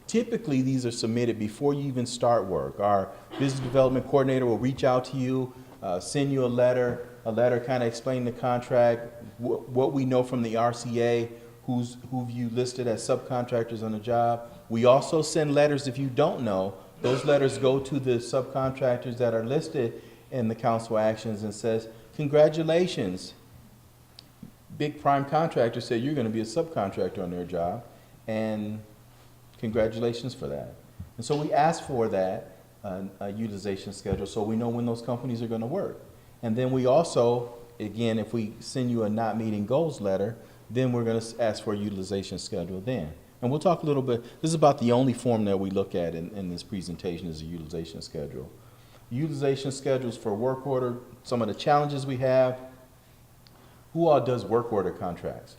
Typically, these are submitted before you even start work. Our business development coordinator will reach out to you, send you a letter kind of explaining the contract, what we know from the RCA, who you listed as subcontractors on the job. We also send letters if you don't know. Those letters go to the subcontractors that are listed in the council actions and says, congratulations. Big prime contractor said you're going to be a subcontractor on their job, and congratulations for that. And so we ask for that utilization schedule so we know when those companies are going to work. And then we also, again, if we send you a not meeting goals letter, then we're going to ask for a utilization schedule then. And we'll talk a little bit, this is about the only form that we look at in this presentation is a utilization schedule. Utilization schedules for work order, some of the challenges we have. Who all does work order contracts?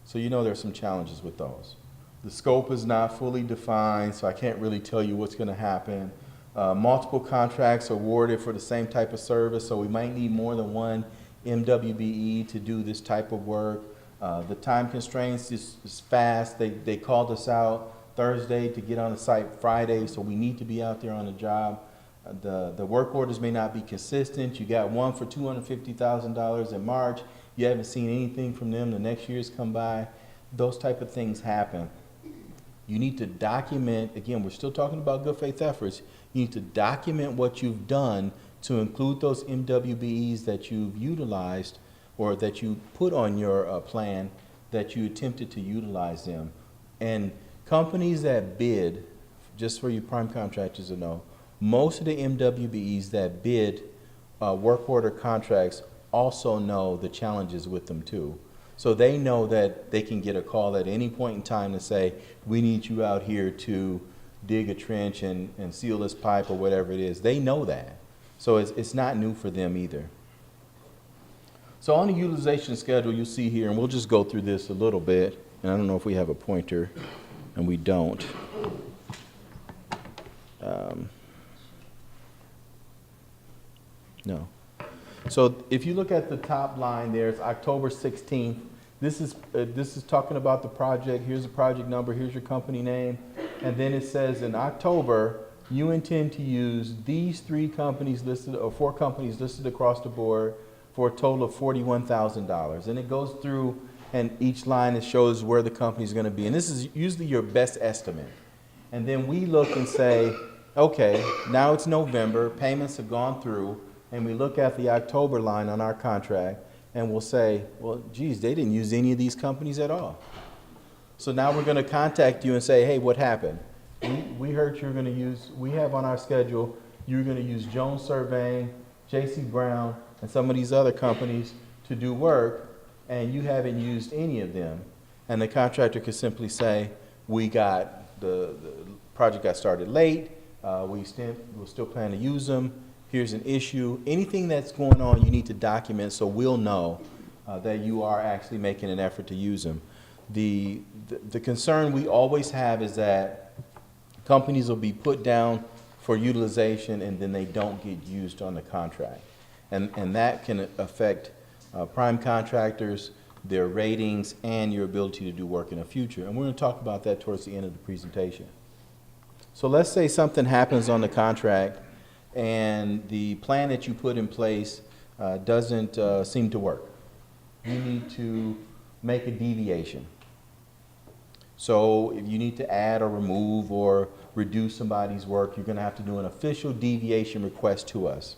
So you know there's some challenges with those. The scope is not fully defined, so I can't really tell you what's going to happen. Multiple contracts awarded for the same type of service, so we might need more than one MWBE to do this type of work. The time constraints is fast. They called us out Thursday to get on the site Friday, so we need to be out there on the job. The work orders may not be consistent. You got one for $250,000 in March. You haven't seen anything from them. The next year's come by. Those type of things happen. You need to document, again, we're still talking about good faith efforts. You need to document what you've done to include those MWBEs that you've utilized or that you put on your plan that you attempted to utilize them. And companies that bid, just for you prime contractors to know, most of the MWBEs that bid work order contracts also know the challenges with them too. So they know that they can get a call at any point in time to say, we need you out here to dig a trench and seal this pipe or whatever it is. They know that. So it's not new for them either. So on the utilization schedule, you'll see here, and we'll just go through this a little bit. And I don't know if we have a pointer, and we don't. No. So if you look at the top line there, it's October 16th. This is talking about the project. Here's the project number. Here's your company name. And then it says in October, you intend to use these 3 companies listed, or 4 companies listed across the board for a total of $41,000. And it goes through, and each line it shows where the company is going to be. And this is usually your best estimate. And then we look and say, okay, now it's November, payments have gone through, and we look at the October line on our contract, and we'll say, well, geez, they didn't use any of these companies at all. So now we're going to contact you and say, hey, what happened? We heard you're going to use, we have on our schedule, you're going to use Jones Surveying, J.C. Brown, and some of these other companies to do work, and you haven't used any of them. And the contractor could simply say, we got, the project got started late, we'll still plan to use them, here's an issue. Anything that's going on, you need to document so we'll know that you are actually making an effort to use them. The concern we always have is that companies will be put down for utilization and then they don't get used on the contract. And that can affect prime contractors, their ratings, and your ability to do work in the future. And we're going to talk about that towards the end of the presentation. So let's say something happens on the contract and the plan that you put in place doesn't seem to work. You need to make a deviation. So if you need to add or remove or reduce somebody's work, you're going to have to do an official deviation request to us.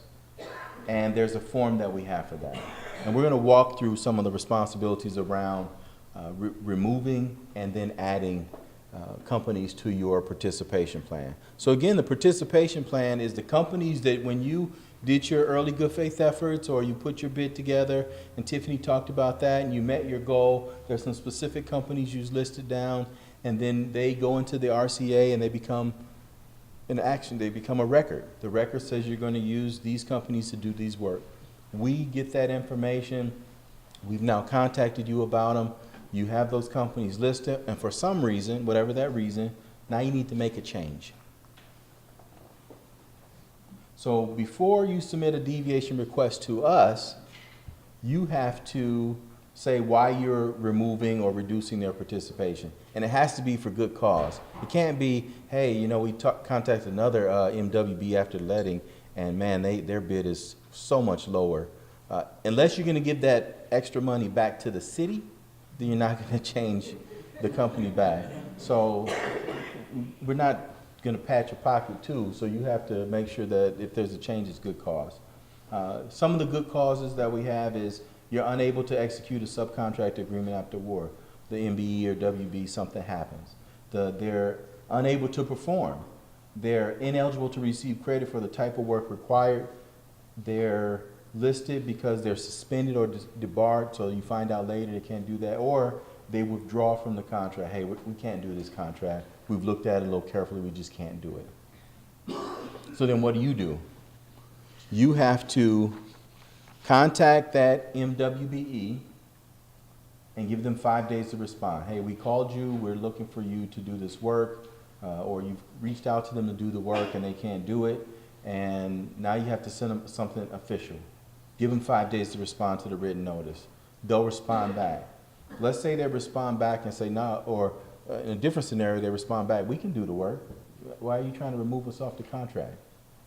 And there's a form that we have for that. And we're going to walk through some of the responsibilities around removing and then adding companies to your participation plan. So again, the participation plan is the companies that when you did your early good faith efforts or you put your bid together, and Tiffany talked about that, and you met your goal, there's some specific companies you listed down, and then they go into the RCA and they become an action, they become a record. The record says you're going to use these companies to do these work. We get that information, we've now contacted you about them, you have those companies listed, and for some reason, whatever that reason, now you need to make a change. So before you submit a deviation request to us, you have to say why you're removing or reducing their participation. And it has to be for good cause. It can't be, hey, you know, we contacted another MWBE after the letting, and man, their bid is so much lower. Unless you're going to give that extra money back to the city, then you're not going to change the company back. So we're not going to pat your pocket too, so you have to make sure that if there's a change, it's good cause. Some of the good causes that we have is you're unable to execute a subcontract agreement after war. The MBE or WB, something happens. They're unable to perform. They're ineligible to receive credit for the type of work required. They're listed because they're suspended or debarred, so you find out later they can't do that, or they withdraw from the contract. Hey, we can't do this contract. We've looked at it a little carefully, we just can't do it. So then what do? You have to contact that MWBE and give them 5 days to respond. Hey, we called you, we're looking for you to do this work, or you've reached out to them to do the work and they can't do it, and now you have to send them something official. Give them 5 days to respond to the written notice. They'll respond back. Let's say they respond back and say no, or in a different scenario, they respond back, we can do the work. Why are you trying to remove us off the contract?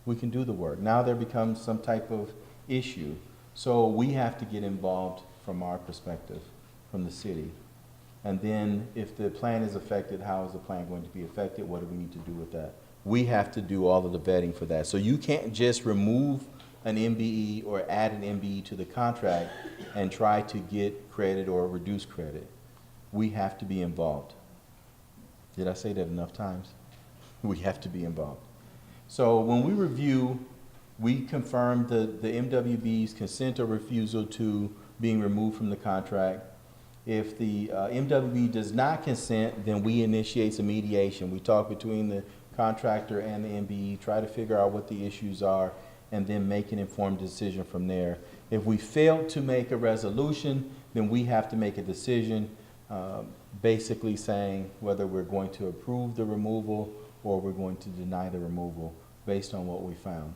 We can do the work. Now there becomes some type of issue. So we have to get involved from our perspective, from the city. And then if the plan is affected, how is the plan going to be affected? What do we need to do with that? We have to do all of the vetting for that. So you can't just remove an MBE or add an MBE to the contract and try to get credit or reduce credit. We have to be involved. Did I say that enough times? We have to be involved. So when we review, we confirm the MWB's consent or refusal to being removed from the contract. If the MWB does not consent, then we initiate some mediation. We talk between the contractor and the MBE, try to figure out what the issues are, and then make an informed decision from there. If we fail to make a resolution, then we have to make a decision basically saying whether we're going to approve the removal or we're going to deny the removal based on what we found.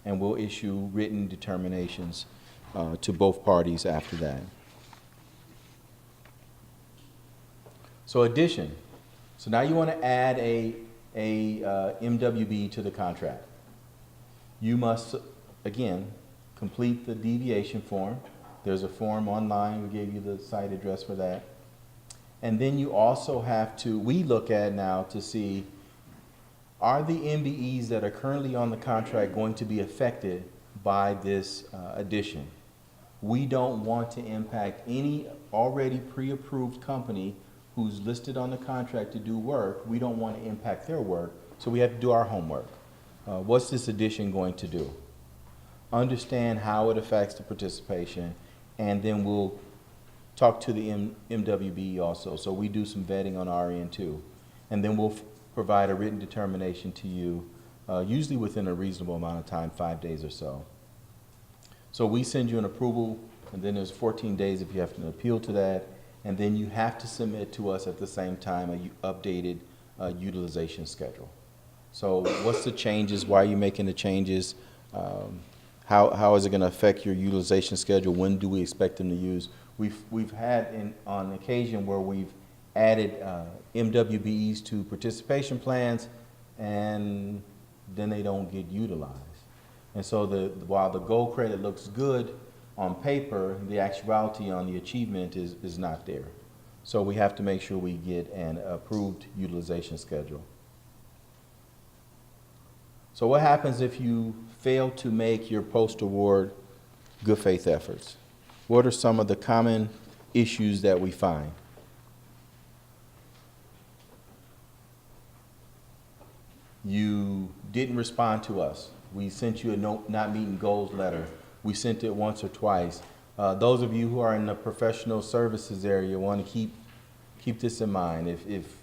And we'll issue written determinations to both parties after that. So addition. So now you want to add a MWB to the contract. You must, again, complete the deviation form. There's a form online. We gave you the site address for that. And then you also have to, we look at now to see, are the MBEs that are currently on the contract going to be affected by this addition? We don't want to impact any already pre-approved company who's listed on the contract to do work. We don't want to impact their work, so we have to do our homework. What's this addition going to do? understand how it affects the participation, and then we'll talk to the MWBE also. So we do some vetting on our end too. And then we'll provide a written determination to you, usually within a reasonable amount of time, 5 days or so. So we send you an approval, and then there's 14 days if you have to appeal to that, and then you have to submit to us at the same time a updated utilization schedule. So what's the changes? Why are you making the changes? How is it going to affect your utilization schedule? When do we expect them to use? We've had on occasion where we've added MWBEs to participation plans, and then they don't get utilized. And so while the goal credit looks good on paper, the actuality on the achievement is not there. So we have to make sure we get an approved utilization schedule. So what happens if you fail to make your post-award good faith efforts? What are some of the common issues that we find? You didn't respond to us. We sent you a not meeting goals letter. We sent it once or twice. Those of you who are in the professional services area want to keep this in mind. If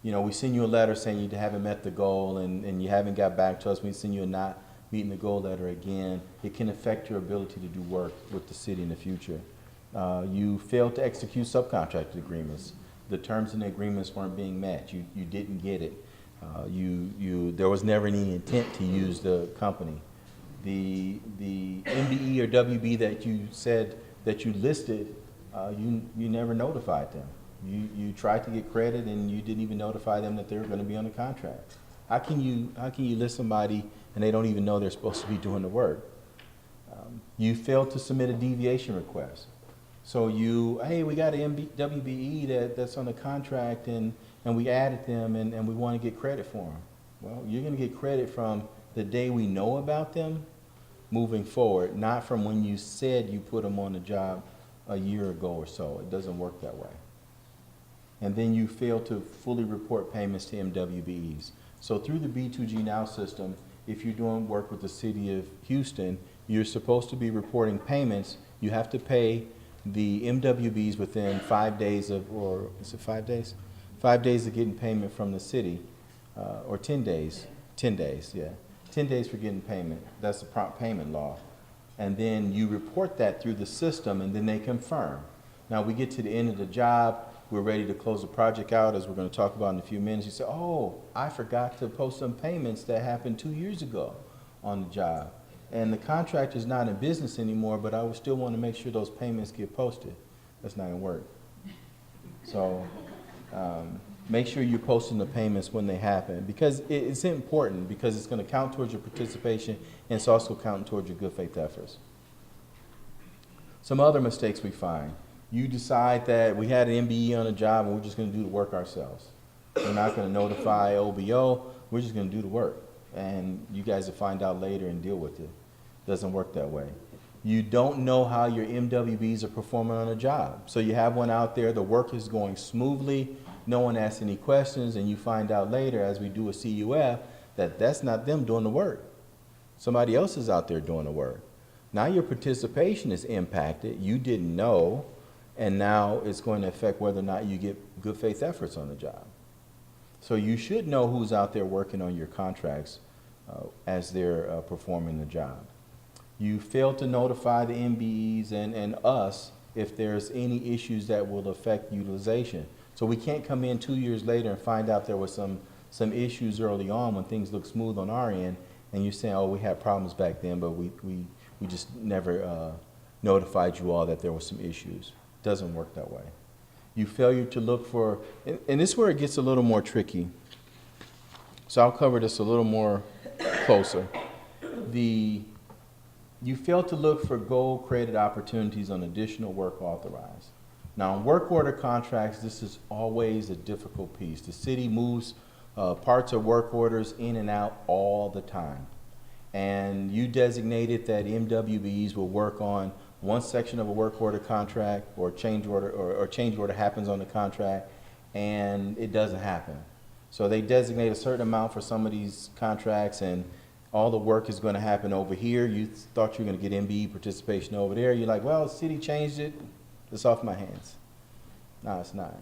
we send you a letter saying you haven't met the goal and you haven't got back to us, we send you a not meeting the goal letter again, it can affect your ability to do work with the city in the future. You failed to execute subcontract agreements. The terms and the agreements weren't being met. You didn't get it. There was never any intent to use the company. The MBE or WB that you said that you listed, you never notified them. You tried to get credit and you didn't even notify them that they were going to be on the contract. How can you list somebody and they don't even know they're supposed to be doing the work? You failed to submit a deviation request. So hey, we got an MWBE that's on the contract and we added them and we want to get credit for them. Well, you're going to get credit from the day we know about them moving forward, not from when you said you put them on the job a year ago or so. It doesn't work that way. And then you fail to fully report payments to MWBEs. So through the B2G Now system, if you're doing work with the city of Houston, you're supposed to be reporting payments. You have to pay the MWBs within 5 days or is it 5 days? 5 days of getting payment from the city, or 10 days. 10 days, yeah. 10 days for getting payment. That's the prompt payment law. And then you report that through the system and then they confirm. Now we get to the end of the job, we're ready to close the project out, as we're going to talk about in a few minutes. You say, oh, I forgot to post some payments that happened 2 years ago on the job. And the contractor's not in business anymore, but I would still want to make sure those payments get posted. That's not going to work. So make sure you're posting the payments when they happen, because it's important, because it's going to count towards your participation and it's also counting towards your good faith efforts. Some other mistakes we find. You decide that we had an MBE on a job and we're just going to do the work ourselves. We're not going to notify OBO. We're just going to do the work. And you guys will find out later and deal with it. Doesn't work that way. You don't know how your MWBs are performing on a job. So you have one out there, the work is going smoothly, no one asks any questions, and you find out later as we do a CUF that that's not them doing the work. Somebody else is out there doing the work. Now your participation is impacted, you didn't know, and now it's going to affect whether or not you get good faith efforts on the job. So you should know who's out there working on your contracts as they're performing the job. You fail to notify the MBEs and us if there's any issues that will affect utilization. So we can't come in 2 years later and find out there was some issues early on when things look smooth on our end, and you're saying, oh, we had problems back then, but we just never notified you all that there were some issues. Doesn't work that way. You failure to look for, and this is where it gets a little more tricky. So I'll cover this a little more closer. You fail to look for gold credit opportunities on additional work authorized. Now, on work order contracts, this is always a difficult piece. The city moves parts of work orders in and out all the time. And you designated that MWBEs will work on one section of a work order contract or change order happens on the contract, and it doesn't happen. So they designate a certain amount for some of these contracts, and all the work is going to happen over here. You thought you were going to get MBE participation over there. You're like, well, the city changed it. It's off my hands. No, it's not.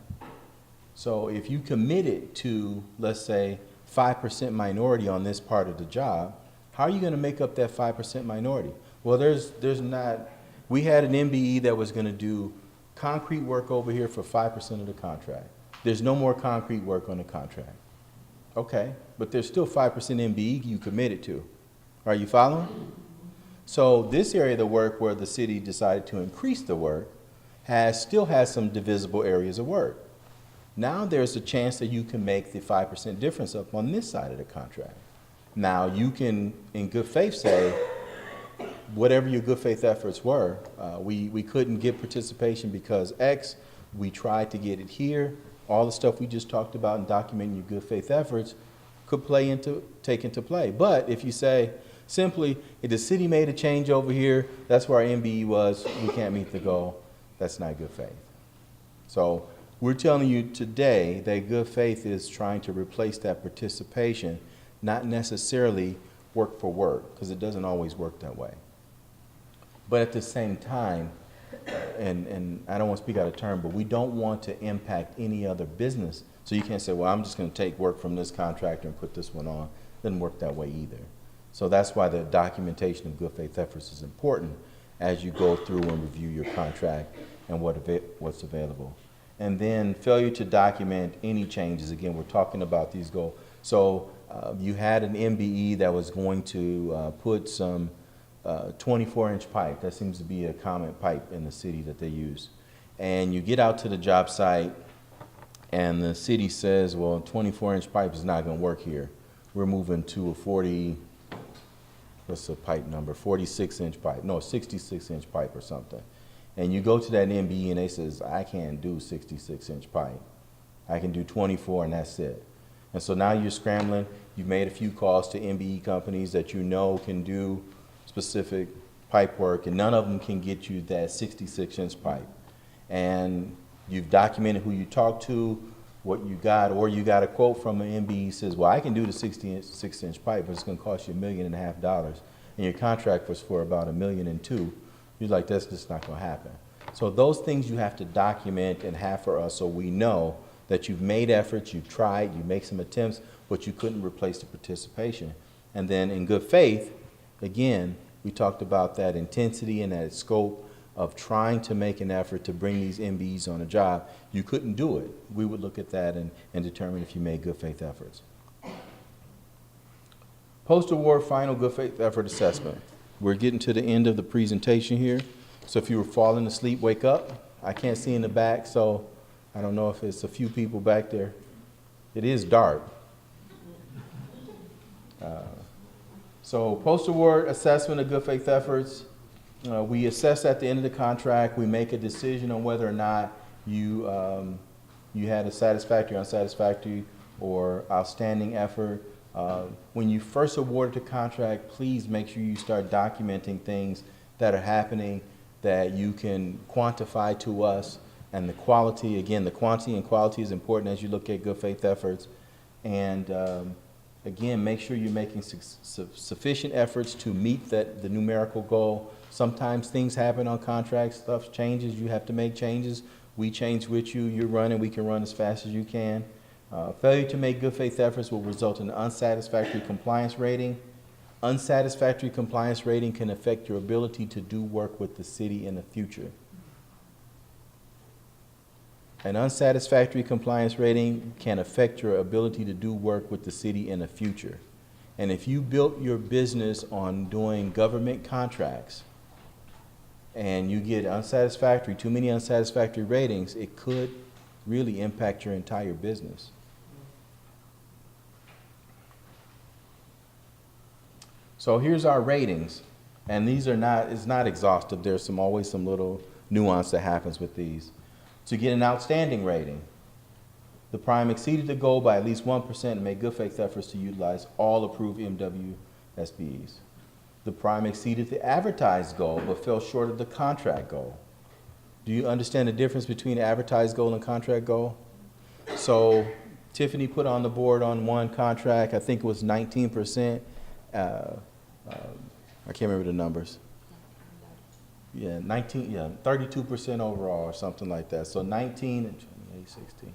So if you committed to, let's say, 5% minority on this part of the job, how are you going to make up that 5% minority? Well, there's not. We had an MBE that was going to do concrete work over here for 5% of the contract. There's no more concrete work on the contract. Okay, but there's still 5% MBE you committed to. Are you following? So this area of the work where the city decided to increase the work still has some divisible areas of work. Now there's a chance that you can make the 5% difference up on this side of the contract. Now you can, in good faith, say, whatever your good faith efforts were, we couldn't get participation because X, we tried to get it here. All the stuff we just talked about in documenting your good faith efforts could take into play. But if you say simply, if the city made a change over here, that's where our MBE was, we can't meet the goal, that's not good faith. So we're telling you today that good faith is trying to replace that participation, not necessarily work for work, because it doesn't always work that way. But at the same time, and I don't want to speak out of turn, but we don't want to impact any other business. So you can't say, well, I'm just going to take work from this contractor and put this one on. It doesn't work that way either. So that's why the documentation of good faith efforts is important as you go through and review your contract and what's available. And then failure to document any changes. Again, we're talking about these goals. So you had an MBE that was going to put some 24-inch pipe. That seems to be a common pipe in the city that they use. And you get out to the job site and the city says, well, 24-inch pipe is not going to work here. We're moving to a 46-inch pipe. No, 66-inch pipe or something. And you go to that MBE and they says, I can't do 66-inch pipe. I can do 24 and that's it. And so now you're scrambling. You've made a few calls to MBE companies that you know can do specific pipe work, and none of them can get you that 66-inch pipe. And you've documented who you talked to, what you got, or you got a quote from an MBE says, well, I can do the 66-inch pipe, but it's going to cost you $1.5 million, and your contract was for about $1.2 million. You're like, that's just not going to happen. So those things you have to document and have for us so we know that you've made efforts, you've tried, you make some attempts, but you couldn't replace the participation. And then in good faith, again, we talked about that intensity and that scope of trying to make an effort to bring these MBEs on a job. You couldn't do it. We would look at that and determine if you made good faith efforts. Post-award final good faith effort assessment. We're getting to the end of the presentation here. So if you were falling asleep, wake up. I can't see in the back, so I don't know if it's a few people back there. It is dark. So post-award assessment of good faith efforts, we assess at the end of the contract. We make a decision on whether or not you had a satisfactory, unsatisfactory, or outstanding effort. When you first awarded the contract, please make sure you start documenting things that are happening that you can quantify to us. And the quality, again, the quantity and quality is important as you look at good faith efforts. And again, make sure you're making sufficient efforts to meet the numerical goal. Sometimes things happen on contracts, stuff changes, you have to make changes. We change with you, you're running, we can run as fast as you can. Failure to make good faith efforts will result in an unsatisfactory compliance rating. Unsatisfactory compliance rating can affect your ability to do work with the city in the future. An unsatisfactory compliance rating can affect your ability to do work with the city in the future. And if you built your business on doing government contracts and you get too many unsatisfactory ratings, it could really impact your entire business. So here's our ratings, and these are it's not exhaustive. There's always some little nuance that happens with these. To get an outstanding rating, the prime exceeded the goal by at least 1% and made good faith efforts to utilize all approved MWBEs. The prime exceeded the advertised goal but fell short of the contract goal. Do you understand the difference between advertised goal and contract goal? So Tiffany put on the board on one contract, I think it was 19%, I can't remember the numbers. Yeah, 32% overall or something like that. So 19 and 28, 16,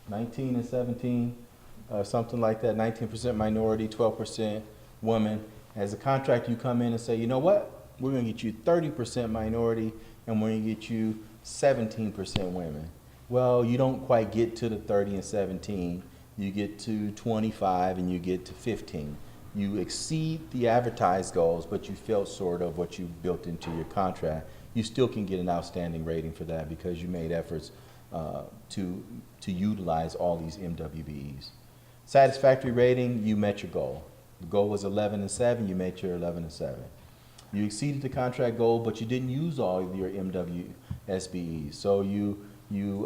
19 and 17, something like that. 19% minority, 12% women. As a contractor, you come in and say, you know what? We're going to get you 30% minority, and we're going to get you 17% women. Well, you don't quite get to the 30 and 17. You get to 25 and you get to 15. You exceed the advertised goals, but you fell short of what you built into your contract. You still can get an outstanding rating for that because you made efforts to utilize all these MWBEs. Satisfactory rating, you met your goal. The goal was 11 and 7, you met your 11 and 7. You exceeded the contract goal, but you didn't use all of your MWSBEs. So you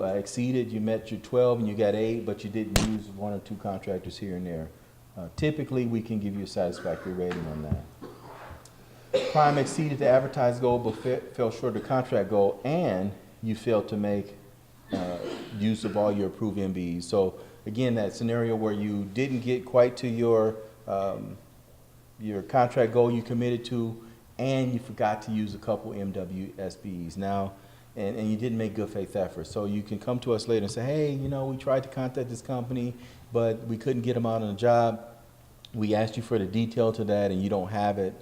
exceeded, you met your 12 and you got 8, but you didn't use 1 or 2 contractors here and there. Typically, we can give you a satisfactory rating on that. Crime exceeded the advertised goal, but fell short of the contract goal, and you failed to make use of all your approved MBEs. So again, that scenario where you didn't get quite to your contract goal you committed to, and you forgot to use a couple MWSBEs. Now, and you didn't make good faith efforts. So you can come to us later and say, hey, you know, we tried to contact this company, but we couldn't get them out on the job. We asked you for the detail to that, and you don't have it.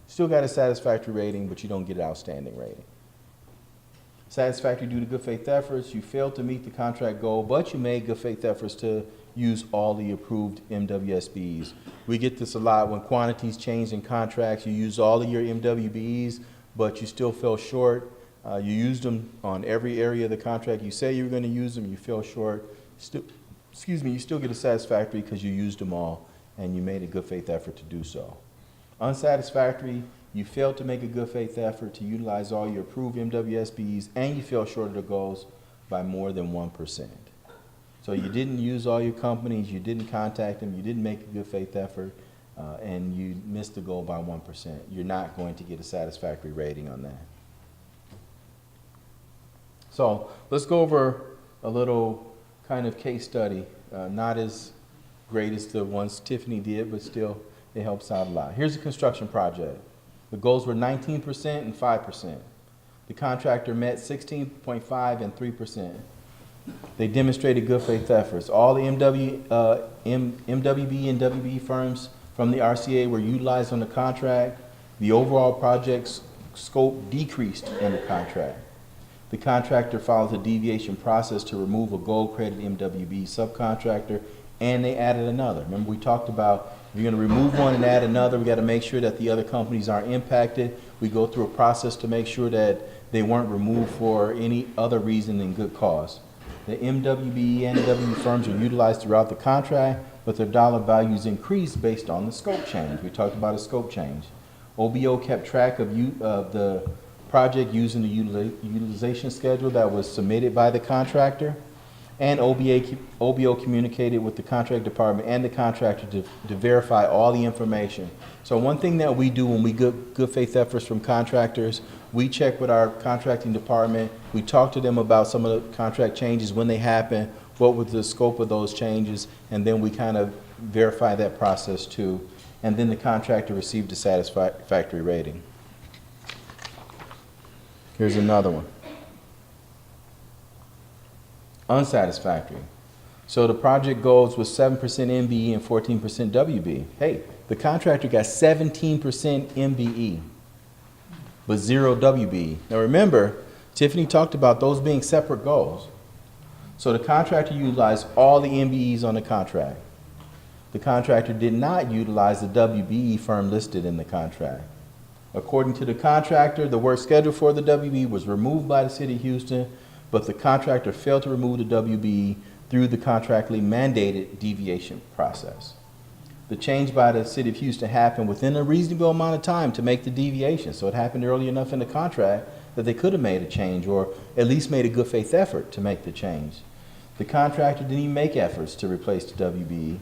Still got a satisfactory rating, but you don't get an outstanding rating. Satisfactory due to good faith efforts. You failed to meet the contract goal, but you made good faith efforts to use all the approved MWSBEs. We get this a lot when quantities change in contracts. You use all of your MWBEs, but you still fell short. You used them on every area of the contract. You say you were going to use them, you fell short. You still get a satisfactory because you used them all and you made a good faith effort to do so. Unsatisfactory, you failed to make a good faith effort to utilize all your approved MWSBEs, and you fell short of the goals by more than 1%. So you didn't use all your companies, you didn't contact them, you didn't make a good faith effort, and you missed the goal by 1%. You're not going to get a satisfactory rating on that. So let's go over a little kind of case study, not as great as the ones Tiffany did, but still it helps out a lot. Here's a construction project. The goals were 19% and 5%. The contractor met 16.5 and 3%. They demonstrated good faith efforts. All the MWBE and WBE firms from the RCA were utilized on the contract. The overall project scope decreased in the contract. The contractor followed the deviation process to remove a gold-credited MWBE subcontractor, and they added another. Remember, we talked about if you're going to remove one and add another, we got to make sure that the other companies aren't impacted. We go through a process to make sure that they weren't removed for any other reason than good cause. The MWBE and WBE firms are utilized throughout the contract, but their dollar values increased based on the scope change. We talked about a scope change. OBO kept track of the project using the utilization schedule that was submitted by the contractor, and OBO communicated with the contract department and the contractor to verify all the information. So one thing that we do when we get good faith efforts from contractors, we check with our contracting department, we talk to them about some of the contract changes when they happen, what was the scope of those changes, and then we kind of verify that process too. And then the contractor received a satisfactory rating. Here's another one. Unsatisfactory. So the project goals was 7% MBE and 14% WB. Hey, the contractor got 17% MBE, but 0 WB. Now remember, Tiffany talked about those being separate goals. So the contractor utilized all the MBEs on the contract. The contractor did not utilize the WBE firm listed in the contract. According to the contractor, the work scheduled for the WBE was removed by the City of Houston, but the contractor failed to remove the WBE through the contractually mandated deviation process. The change by the City of Houston happened within a reasonable amount of time to make the deviation, so it happened early enough in the contract that they could have made a change or at least made a good faith effort to make the change. The contractor didn't even make efforts to replace the WBE,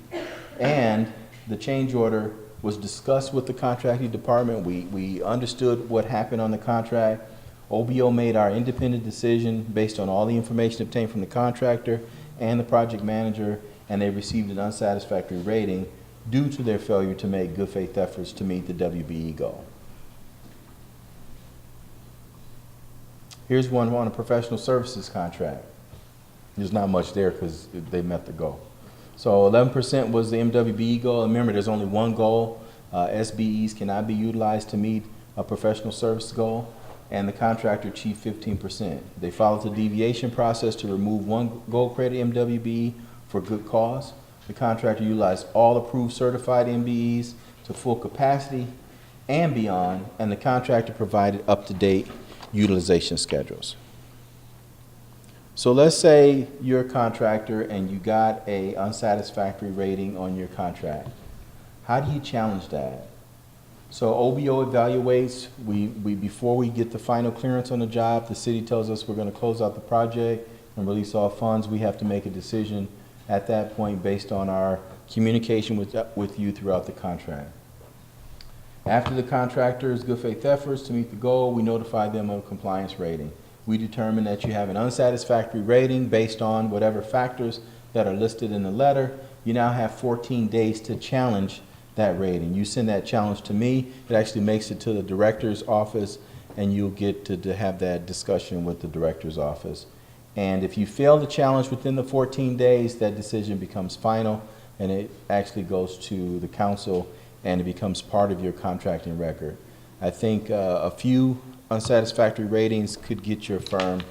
and the change order was discussed with the contracting department. We understood what happened on the contract. OBO made our independent decision based on all the information obtained from the contractor and the project manager, and they received an unsatisfactory rating due to their failure to make good faith efforts to meet the WBE goal. Here's one on a professional services contract. There's not much there because they met the goal. So 11% was the MWBE goal. Remember, there's only one goal. SBEs cannot be utilized to meet a professional service goal, and the contractor achieved 15%. They followed the deviation process to remove one gold credit MWBE for good cause. The contractor utilized all approved certified MBEs to full capacity and beyond, and the contractor provided up-to-date utilization schedules. So let's say you're a contractor and you got a unsatisfactory rating on your contract. How do you challenge that? So OBO evaluates, before we get the final clearance on the job, the city tells us we're going to close out the project and release all funds. We have to make a decision at that point based on our communication with you throughout the contract. After the contractor's good faith efforts to meet the goal, we notify them of a compliance rating. We determine that you have an unsatisfactory rating based on whatever factors that are listed in the letter. You now have 14 days to challenge that rating. You send that challenge to me. It actually makes it to the director's office, and you'll get to have that discussion with the director's office. And if you fail the challenge within the 14 days, that decision becomes final, and it actually goes to the council, and it becomes part of your contracting record. I think a few unsatisfactory ratings could get your firm,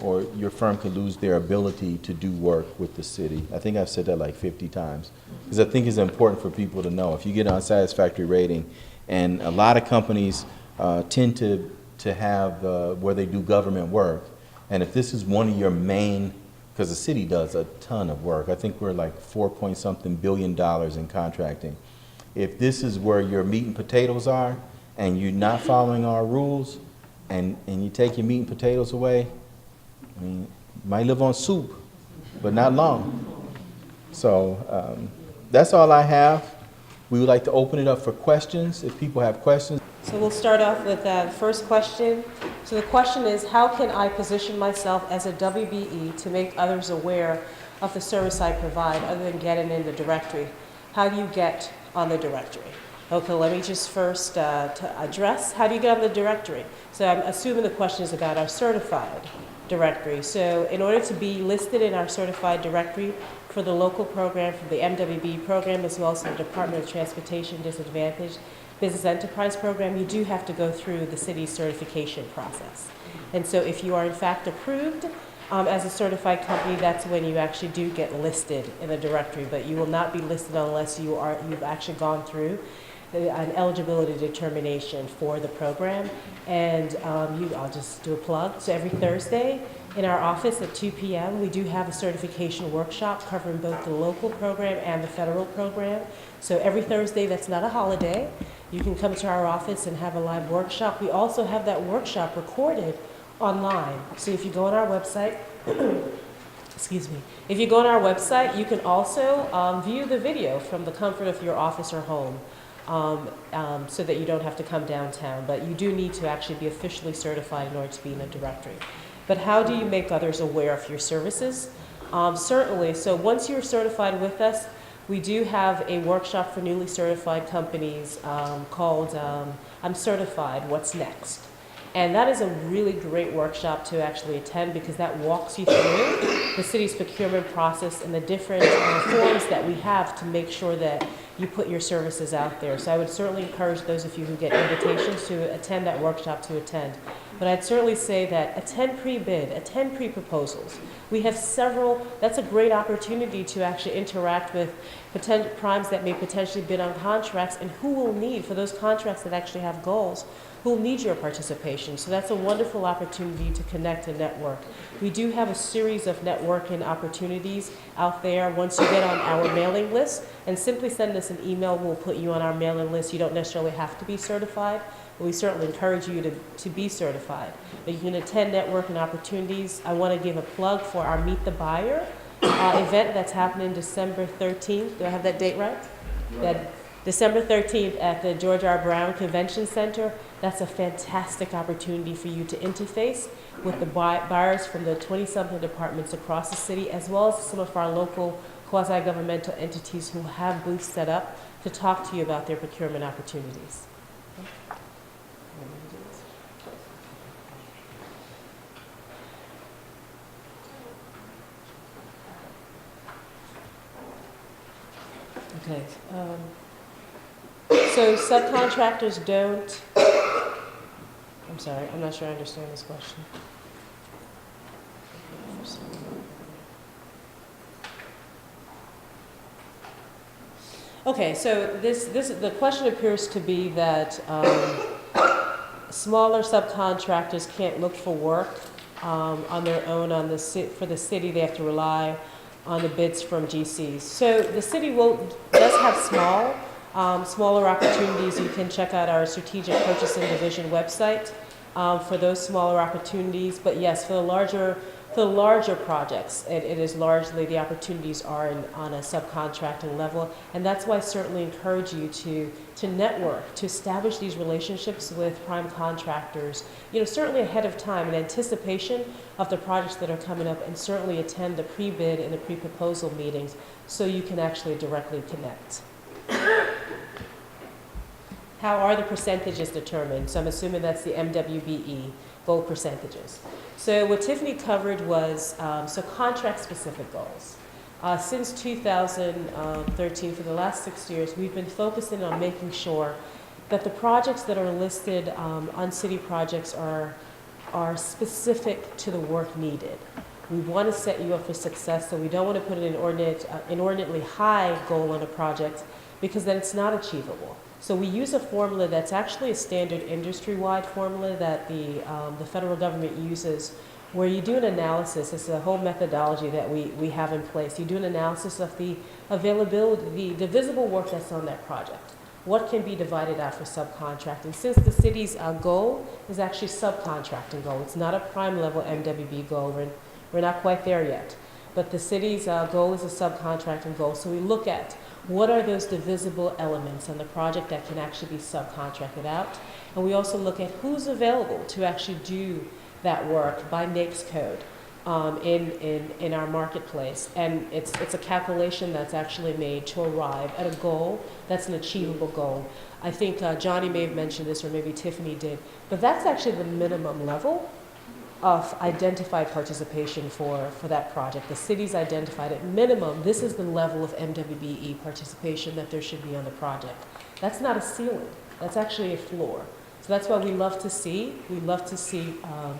or your firm could lose their ability to do work with the city. I think I've said that like 50 times, because I think it's important for people to know. If you get an unsatisfactory rating, and a lot of companies tend to have where they do government work, and if this is one of your main, because the city does a ton of work, I think we're like $4-point-something billion in contracting. If this is where your meat and potatoes are, and you're not following our rules, and you take your meat and potatoes away, I mean, you might live on soup, but not long. So that's all I have. We would like to open it up for questions, if people have questions. So we'll start off with the first question. So the question is, how can I position myself as a WBE to make others aware of the service I provide other than getting in the directory? How do you get on the directory? Okay, let me just first to address, how do you get on the directory? So I'm assuming the question is about our certified directory. So in order to be listed in our certified directory for the local program, for the MWBE program, as well as the Department of Transportation Disadvantaged Business Enterprise program, you do have to go through the city's certification process. And so if you are in fact approved as a certified company, that's when you actually do get listed in the directory, but you will not be listed unless you've actually gone through an eligibility determination for the program. And I'll just do a plug. So every Thursday in our office at 2 p.m., we do have a certification workshop covering both the local program and the federal program. So every Thursday, that's not a holiday, you can come to our office and have a live workshop. We also have that workshop recorded online. So if you go on our website, excuse me, if you go on our website, you can also view the video from the comfort of your office or home. So that you don't have to come downtown, but you do need to actually be officially certified in order to be in a directory. But how do you make others aware of your services? Certainly, so once you're certified with us, we do have a workshop for newly certified companies called I'm Certified, What's Next? And that is a really great workshop to actually attend, because that walks you through the city's procurement process and the different forms that we have to make sure that you put your services out there. So I would certainly encourage those of you who get invitations to attend that workshop to attend. But I'd certainly say that attend pre-bid, attend pre-proposals. We have several, that's a great opportunity to actually interact with potential primes that may potentially bid on contracts, and who will need, for those contracts that actually have goals, who will need your participation. So that's a wonderful opportunity to connect and network. We do have a series of networking opportunities out there once you get on our mailing list, and simply send us an email, we'll put you on our mailing list. You don't necessarily have to be certified, but we certainly encourage you to be certified. But you can attend networking opportunities. I want to give a plug for our Meet the Buyer event that's happening December 13th. Do I have that date right? That December 13th at the George R. Brown Convention Center. That's a fantastic opportunity for you to interface with the buyers from the 20-something departments across the city, as well as some of our local quasi-governmental entities who have booths set up to talk to you about their procurement opportunities. Okay. So subcontractors don't, I'm sorry, I'm not sure I understand this question. Okay, so the question appears to be that smaller subcontractors can't look for work on their own for the city. They have to rely on the bids from GCs. So the city does have smaller opportunities. You can check out our Strategic Purchasing Division website for those smaller opportunities. But yes, for the larger projects, it is largely the opportunities are on a subcontracting level. And that's why I certainly encourage you to network, to establish these relationships with prime contractors, certainly ahead of time in anticipation of the projects that are coming up, and certainly attend the pre-bid and the pre-proposal meetings so you can actually directly connect. How are the percentages determined? So I'm assuming that's the MWBE, goal percentages. So what Tiffany covered was contract-specific goals. Since 2013, for the last 6 years, we've been focusing on making sure that the projects that are listed on city projects are specific to the work needed. We want to set you up for success, so we don't want to put an inordinately high goal on a project because then it's not achievable. So we use a formula that's actually a standard industry-wide formula that the federal government uses, where you do an analysis. It's a whole methodology that we have in place. You do an analysis of the availability, the visible work that's on that project. What can be divided out for subcontracting? Since the city's goal is actually subcontracting goal, it's not a prime level MWB goal. We're not quite there yet. But the city's goal is a subcontracting goal. So we look at what are those divisible elements on the project that can actually be subcontracted out. And we also look at who's available to actually do that work by NAICS code in our marketplace. And it's a calculation that's actually made to arrive at a goal that's an achievable goal. I think Johnny may have mentioned this, or maybe Tiffany did, but that's actually the minimum level of identified participation for that project. The city's identified at minimum, this is the level of MWBE participation that there should be on the project. That's not a ceiling, that's actually a floor. So that's why we love to see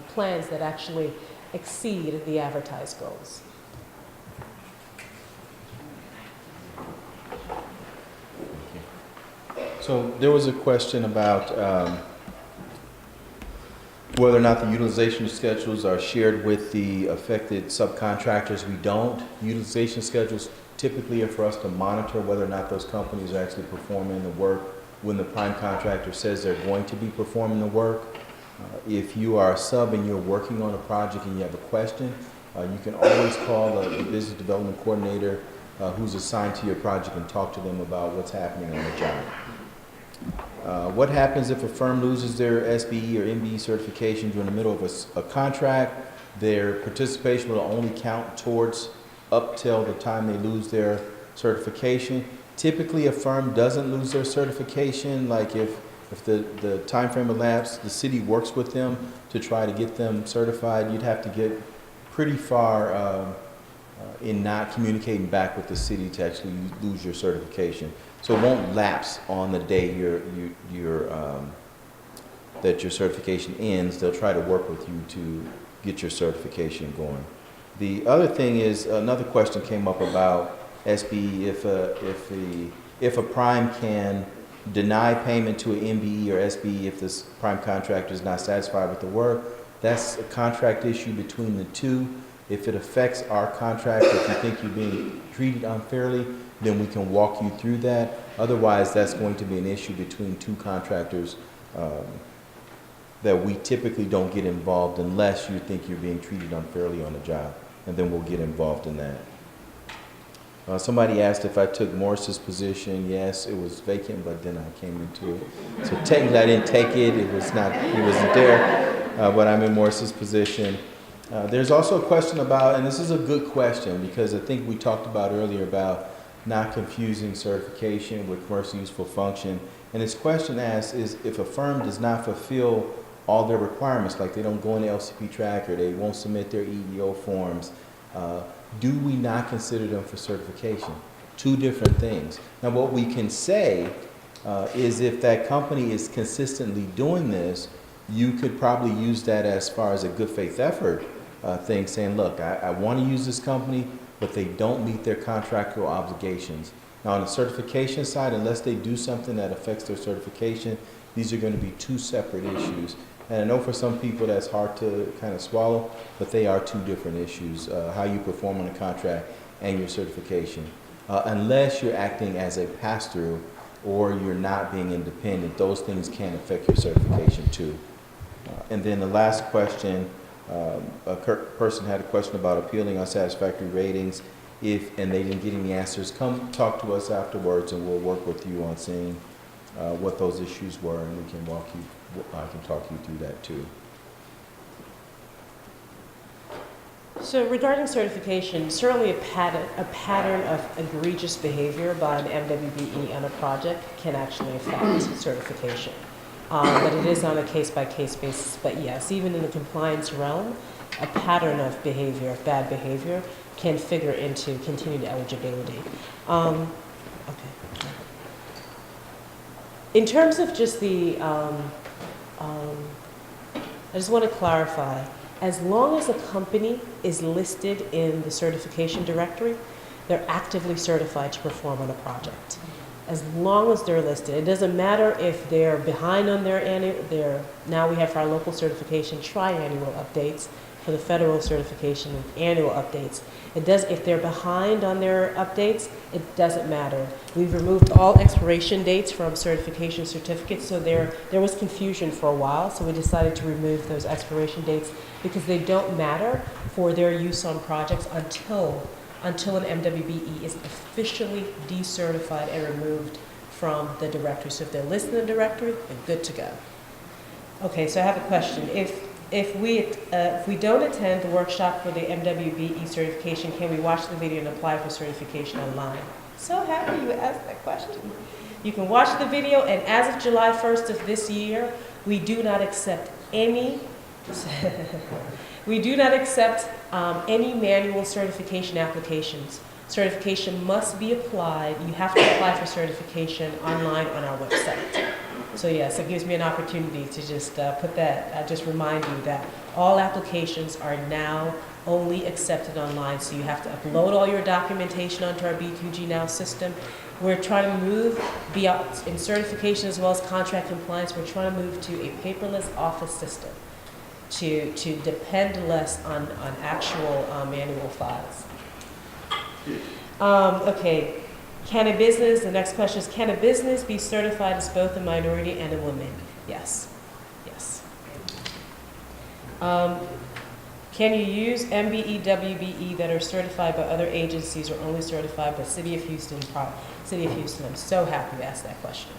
plans that actually exceed the advertised goals. So there was a question about whether or not the utilization schedules are shared with the affected subcontractors. We don't. Utilization schedules typically are for us to monitor whether or not those companies are actually performing the work when the prime contractor says they're going to be performing the work. If you are a sub and you're working on a project and you have a question, you can always call the business development coordinator who's assigned to your project and talk to them about what's happening on the job. What happens if a firm loses their SBE or MBE certification during the middle of a contract? Their participation will only count towards up till the time they lose their certification. Typically, a firm doesn't lose their certification. Like if the time frame elapsed, the city works with them to try to get them certified. You'd have to get pretty far in not communicating back with the city to actually lose your certification. So it won't lapse on the day that your certification ends. They'll try to work with you to get your certification going. The other thing is, another question came up about SBE, if a prime can deny payment to an MBE or SBE if this prime contractor is not satisfied with the work. That's a contract issue between the two. If it affects our contract, if you think you're being treated unfairly, then we can walk you through that. Otherwise, that's going to be an issue between two contractors that we typically don't get involved unless you think you're being treated unfairly on the job, and then we'll get involved in that. Somebody asked if I took Morris's position. Yes, it was vacant, but then I came into it. So technically I didn't take it. He wasn't there, but I'm in Morris's position. There's also a question about, and this is a good question because I think we talked about earlier about not confusing certification with commercially useful function. And this question asks is if a firm does not fulfill all their requirements, like they don't go in the LCP tracker, they won't submit their EEO forms, do we not consider them for certification? Two different things. Now what we can say is if that company is consistently doing this, you could probably use that as far as a good faith effort thing, saying, look, I want to use this company, but they don't meet their contractual obligations. Now on the certification side, unless they do something that affects their certification, these are going to be two separate issues. And I know for some people that's hard to kind of swallow, but they are two different issues, how you perform on a contract and your certification. Unless you're acting as a pass-through or you're not being independent, those things can affect your certification too. And then the last question, a person had a question about appealing unsatisfactory ratings. And they didn't get any answers, come talk to us afterwards and we'll work with you on seeing what those issues were, and we can I can talk you through that too. So regarding certification, certainly a pattern of egregious behavior by an MWBE on a project can actually affect certification. But it is on a case-by-case basis. But yes, even in the compliance realm, a pattern of behavior, of bad behavior, can figure into continued eligibility. Okay. In terms of just the, I just want to clarify, as long as a company is listed in the certification directory, they're actively certified to perform on a project. As long as they're listed, it doesn't matter if they're behind on now we have for our local certification tri-annual updates, for the federal certification annual updates. If they're behind on their updates, it doesn't matter. We've removed all expiration dates from certification certificates, so there was confusion for a while, so we decided to remove those expiration dates because they don't matter for their use on projects until an MWBE is officially decertified and removed from the directory. So if they're listed in the directory, they're good to go. Okay, so I have a question. If we don't attend the workshop for the MWBE certification, can we watch the video and apply for certification online? So happy you asked that question. You can watch the video, and as of July 1st of this year, we do not accept any any manual certification applications. Certification must be applied. You have to apply for certification online on our website. So yes, it gives me an opportunity to just just remind you that all applications are now only accepted online. So you have to upload all your documentation onto our B2G Now system. We're trying to move beyond in certification as well as contract compliance. We're trying to move to a paperless office system to depend less on actual manual files. Okay. The next question is, can a business be certified as both a minority and a woman? Yes. Yes. Can you use MBE, WBE that are certified by other agencies or only certified by City of Houston? City of Houston, I'm so happy you asked that question.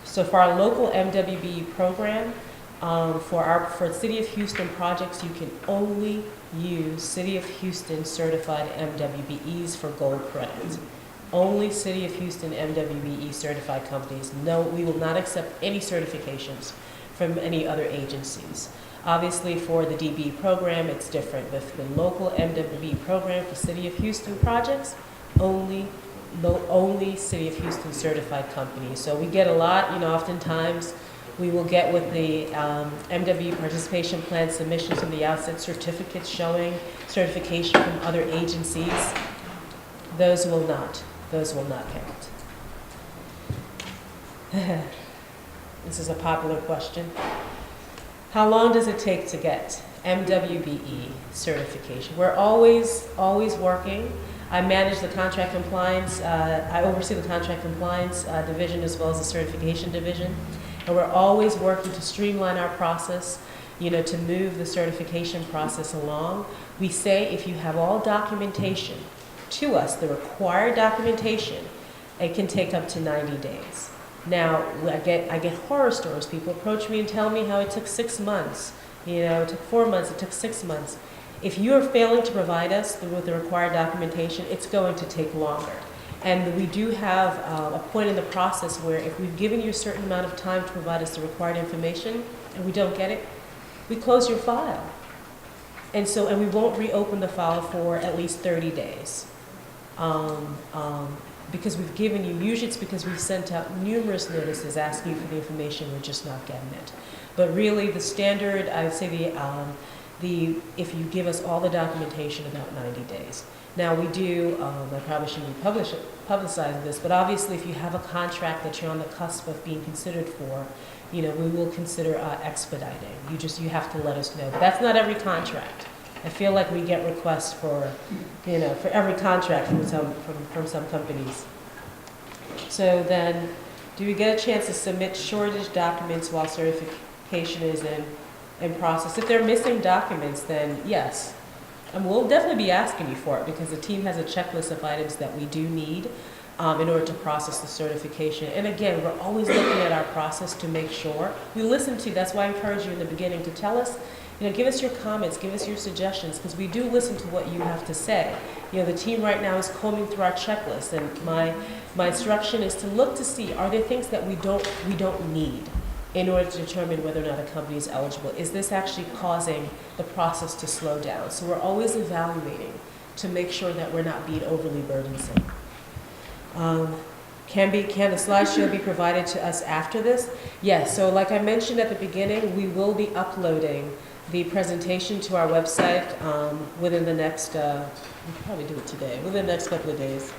So for our local MWBE program, for City of Houston projects, you can only use City of Houston certified MWBEs for gold credits. Only City of Houston MWBE certified companies. No, we will not accept any certifications from any other agencies. Obviously for the DB program, it's different. But for the local MWBE program for City of Houston projects, only City of Houston certified companies. So we get a lot, oftentimes we will get with the MWBE participation plan submissions from the outset certificates showing certification from other agencies. Those will not count. This is a popular question. How long does it take to get MWBE certification? We're always working. I manage the contract compliance, I oversee the contract compliance division as well as the certification division. And we're always working to streamline our process, to move the certification process along. We say if you have all documentation to us, the required documentation, it can take up to 90 days. Now, I get horror stories. People approach me and tell me how it took 6 months. It took 4 months, it took 6 months. If you are failing to provide us with the required documentation, it's going to take longer. And we do have a point in the process where if we've given you a certain amount of time to provide us the required information and we don't get it, we close your file. And we won't reopen the file for at least 30 days. Because we've given you, usually it's because we've sent out numerous notices asking you for the information, we're just not getting it. But really the standard, I would say if you give us all the documentation, about 90 days. Now we do, I probably shouldn't be publicizing this, but obviously if you have a contract that you're on the cusp of being considered for, we will consider expediting. You have to let us know. But that's not every contract. I feel like we get requests for every contract from some companies. So then, do we get a chance to submit shortage documents while certification is in process? If they're missing documents, then yes. And we'll definitely be asking you for it because the team has a checklist of items that we do need in order to process the certification. And again, we're always looking at our process to make sure. We listen to, that's why I encourage you in the beginning to tell us, give us your comments, give us your suggestions, because we do listen to what you have to say. The team right now is combing through our checklist, and my instruction is to look to see, are there things that we don't need in order to determine whether or not a company is eligible? Is this actually causing the process to slow down? So we're always evaluating to make sure that we're not being overly burdensome. Can the slideshow be provided to us after this? Yes, so like I mentioned at the beginning, we will be uploading the presentation to our website within the next, we'll probably do it today, within the next couple of days.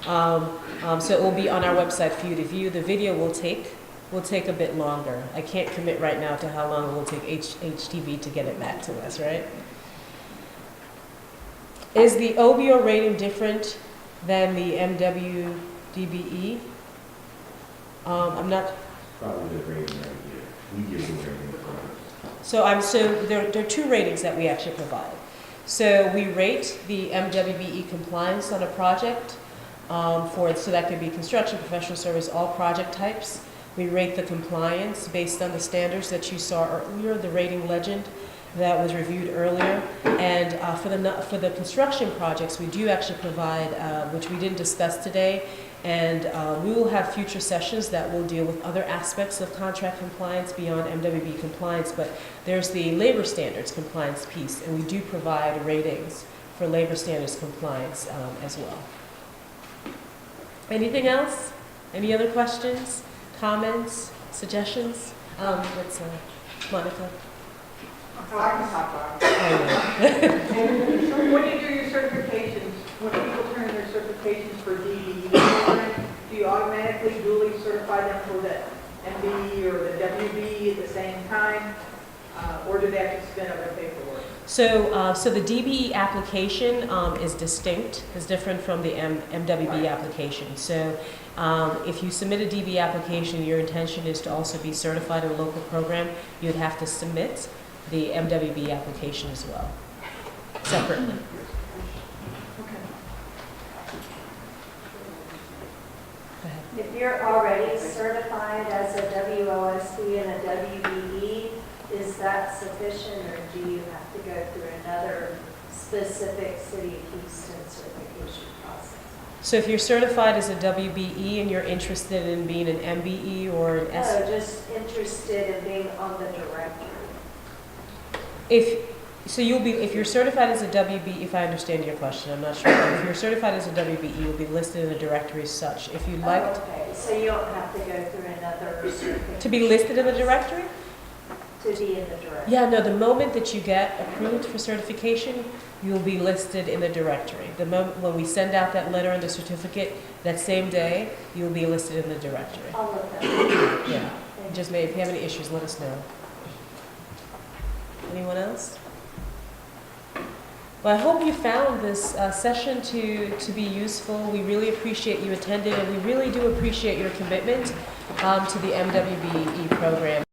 So it will be on our website for you to view. The video will take a bit longer. I can't commit right now to how long it will take HTV to get it back to us, right? Is the OBO rating different than the MWBE? I'm not. Probably the rating right here. We give the rating first. So there are two ratings that we actually provide. So we rate the MWBE compliance on a project so that could be construction, professional service, all project types. We rate the compliance based on the standards that you saw earlier, the rating legend that was reviewed earlier. And for the construction projects, we do actually provide, which we didn't discuss today, and we will have future sessions that will deal with other aspects of contract compliance beyond MWBE compliance, but there's the labor standards compliance piece, and we do provide ratings for labor standards compliance as well. Anything else? Any other questions? Comments, suggestions? Let's, Monica. Oh, I can talk about it. When you do your certifications, when people turn in their certifications for DBE program, do you automatically duly certify them for the MBE or the WBE at the same time? Or do they have to submit other paperwork? So the DBE application is distinct, is different from the MWBE application. So if you submit a DBE application, your intention is to also be certified in a local program, you'd have to submit the MWBE application as well, separately. Go ahead. If you're already certified as a WOSB and a WBE, is that sufficient, or do you have to go through another specific City of Houston certification process? So if you're certified as a WBE and you're interested in being an MBE or an S? No, just interested in being on the directory. If you're certified as a WBE, if I understand your question, I'm not sure. If you're certified as a WBE, you'll be listed in the directory as such. If you'd like okay, so you don't have to go through another certification. to be listed in the directory? To be in the directory. Yeah, no, the moment that you get approved for certification, you'll be listed in the directory. The moment when we send out that letter and the certificate, that same day, you'll be listed in the directory. I'll look that up. Yeah, just maybe if you have any issues, let us know. Anyone else? Well, I hope you found this session to be useful. We really appreciate you attending, and we really do appreciate your commitment to the MWBE program.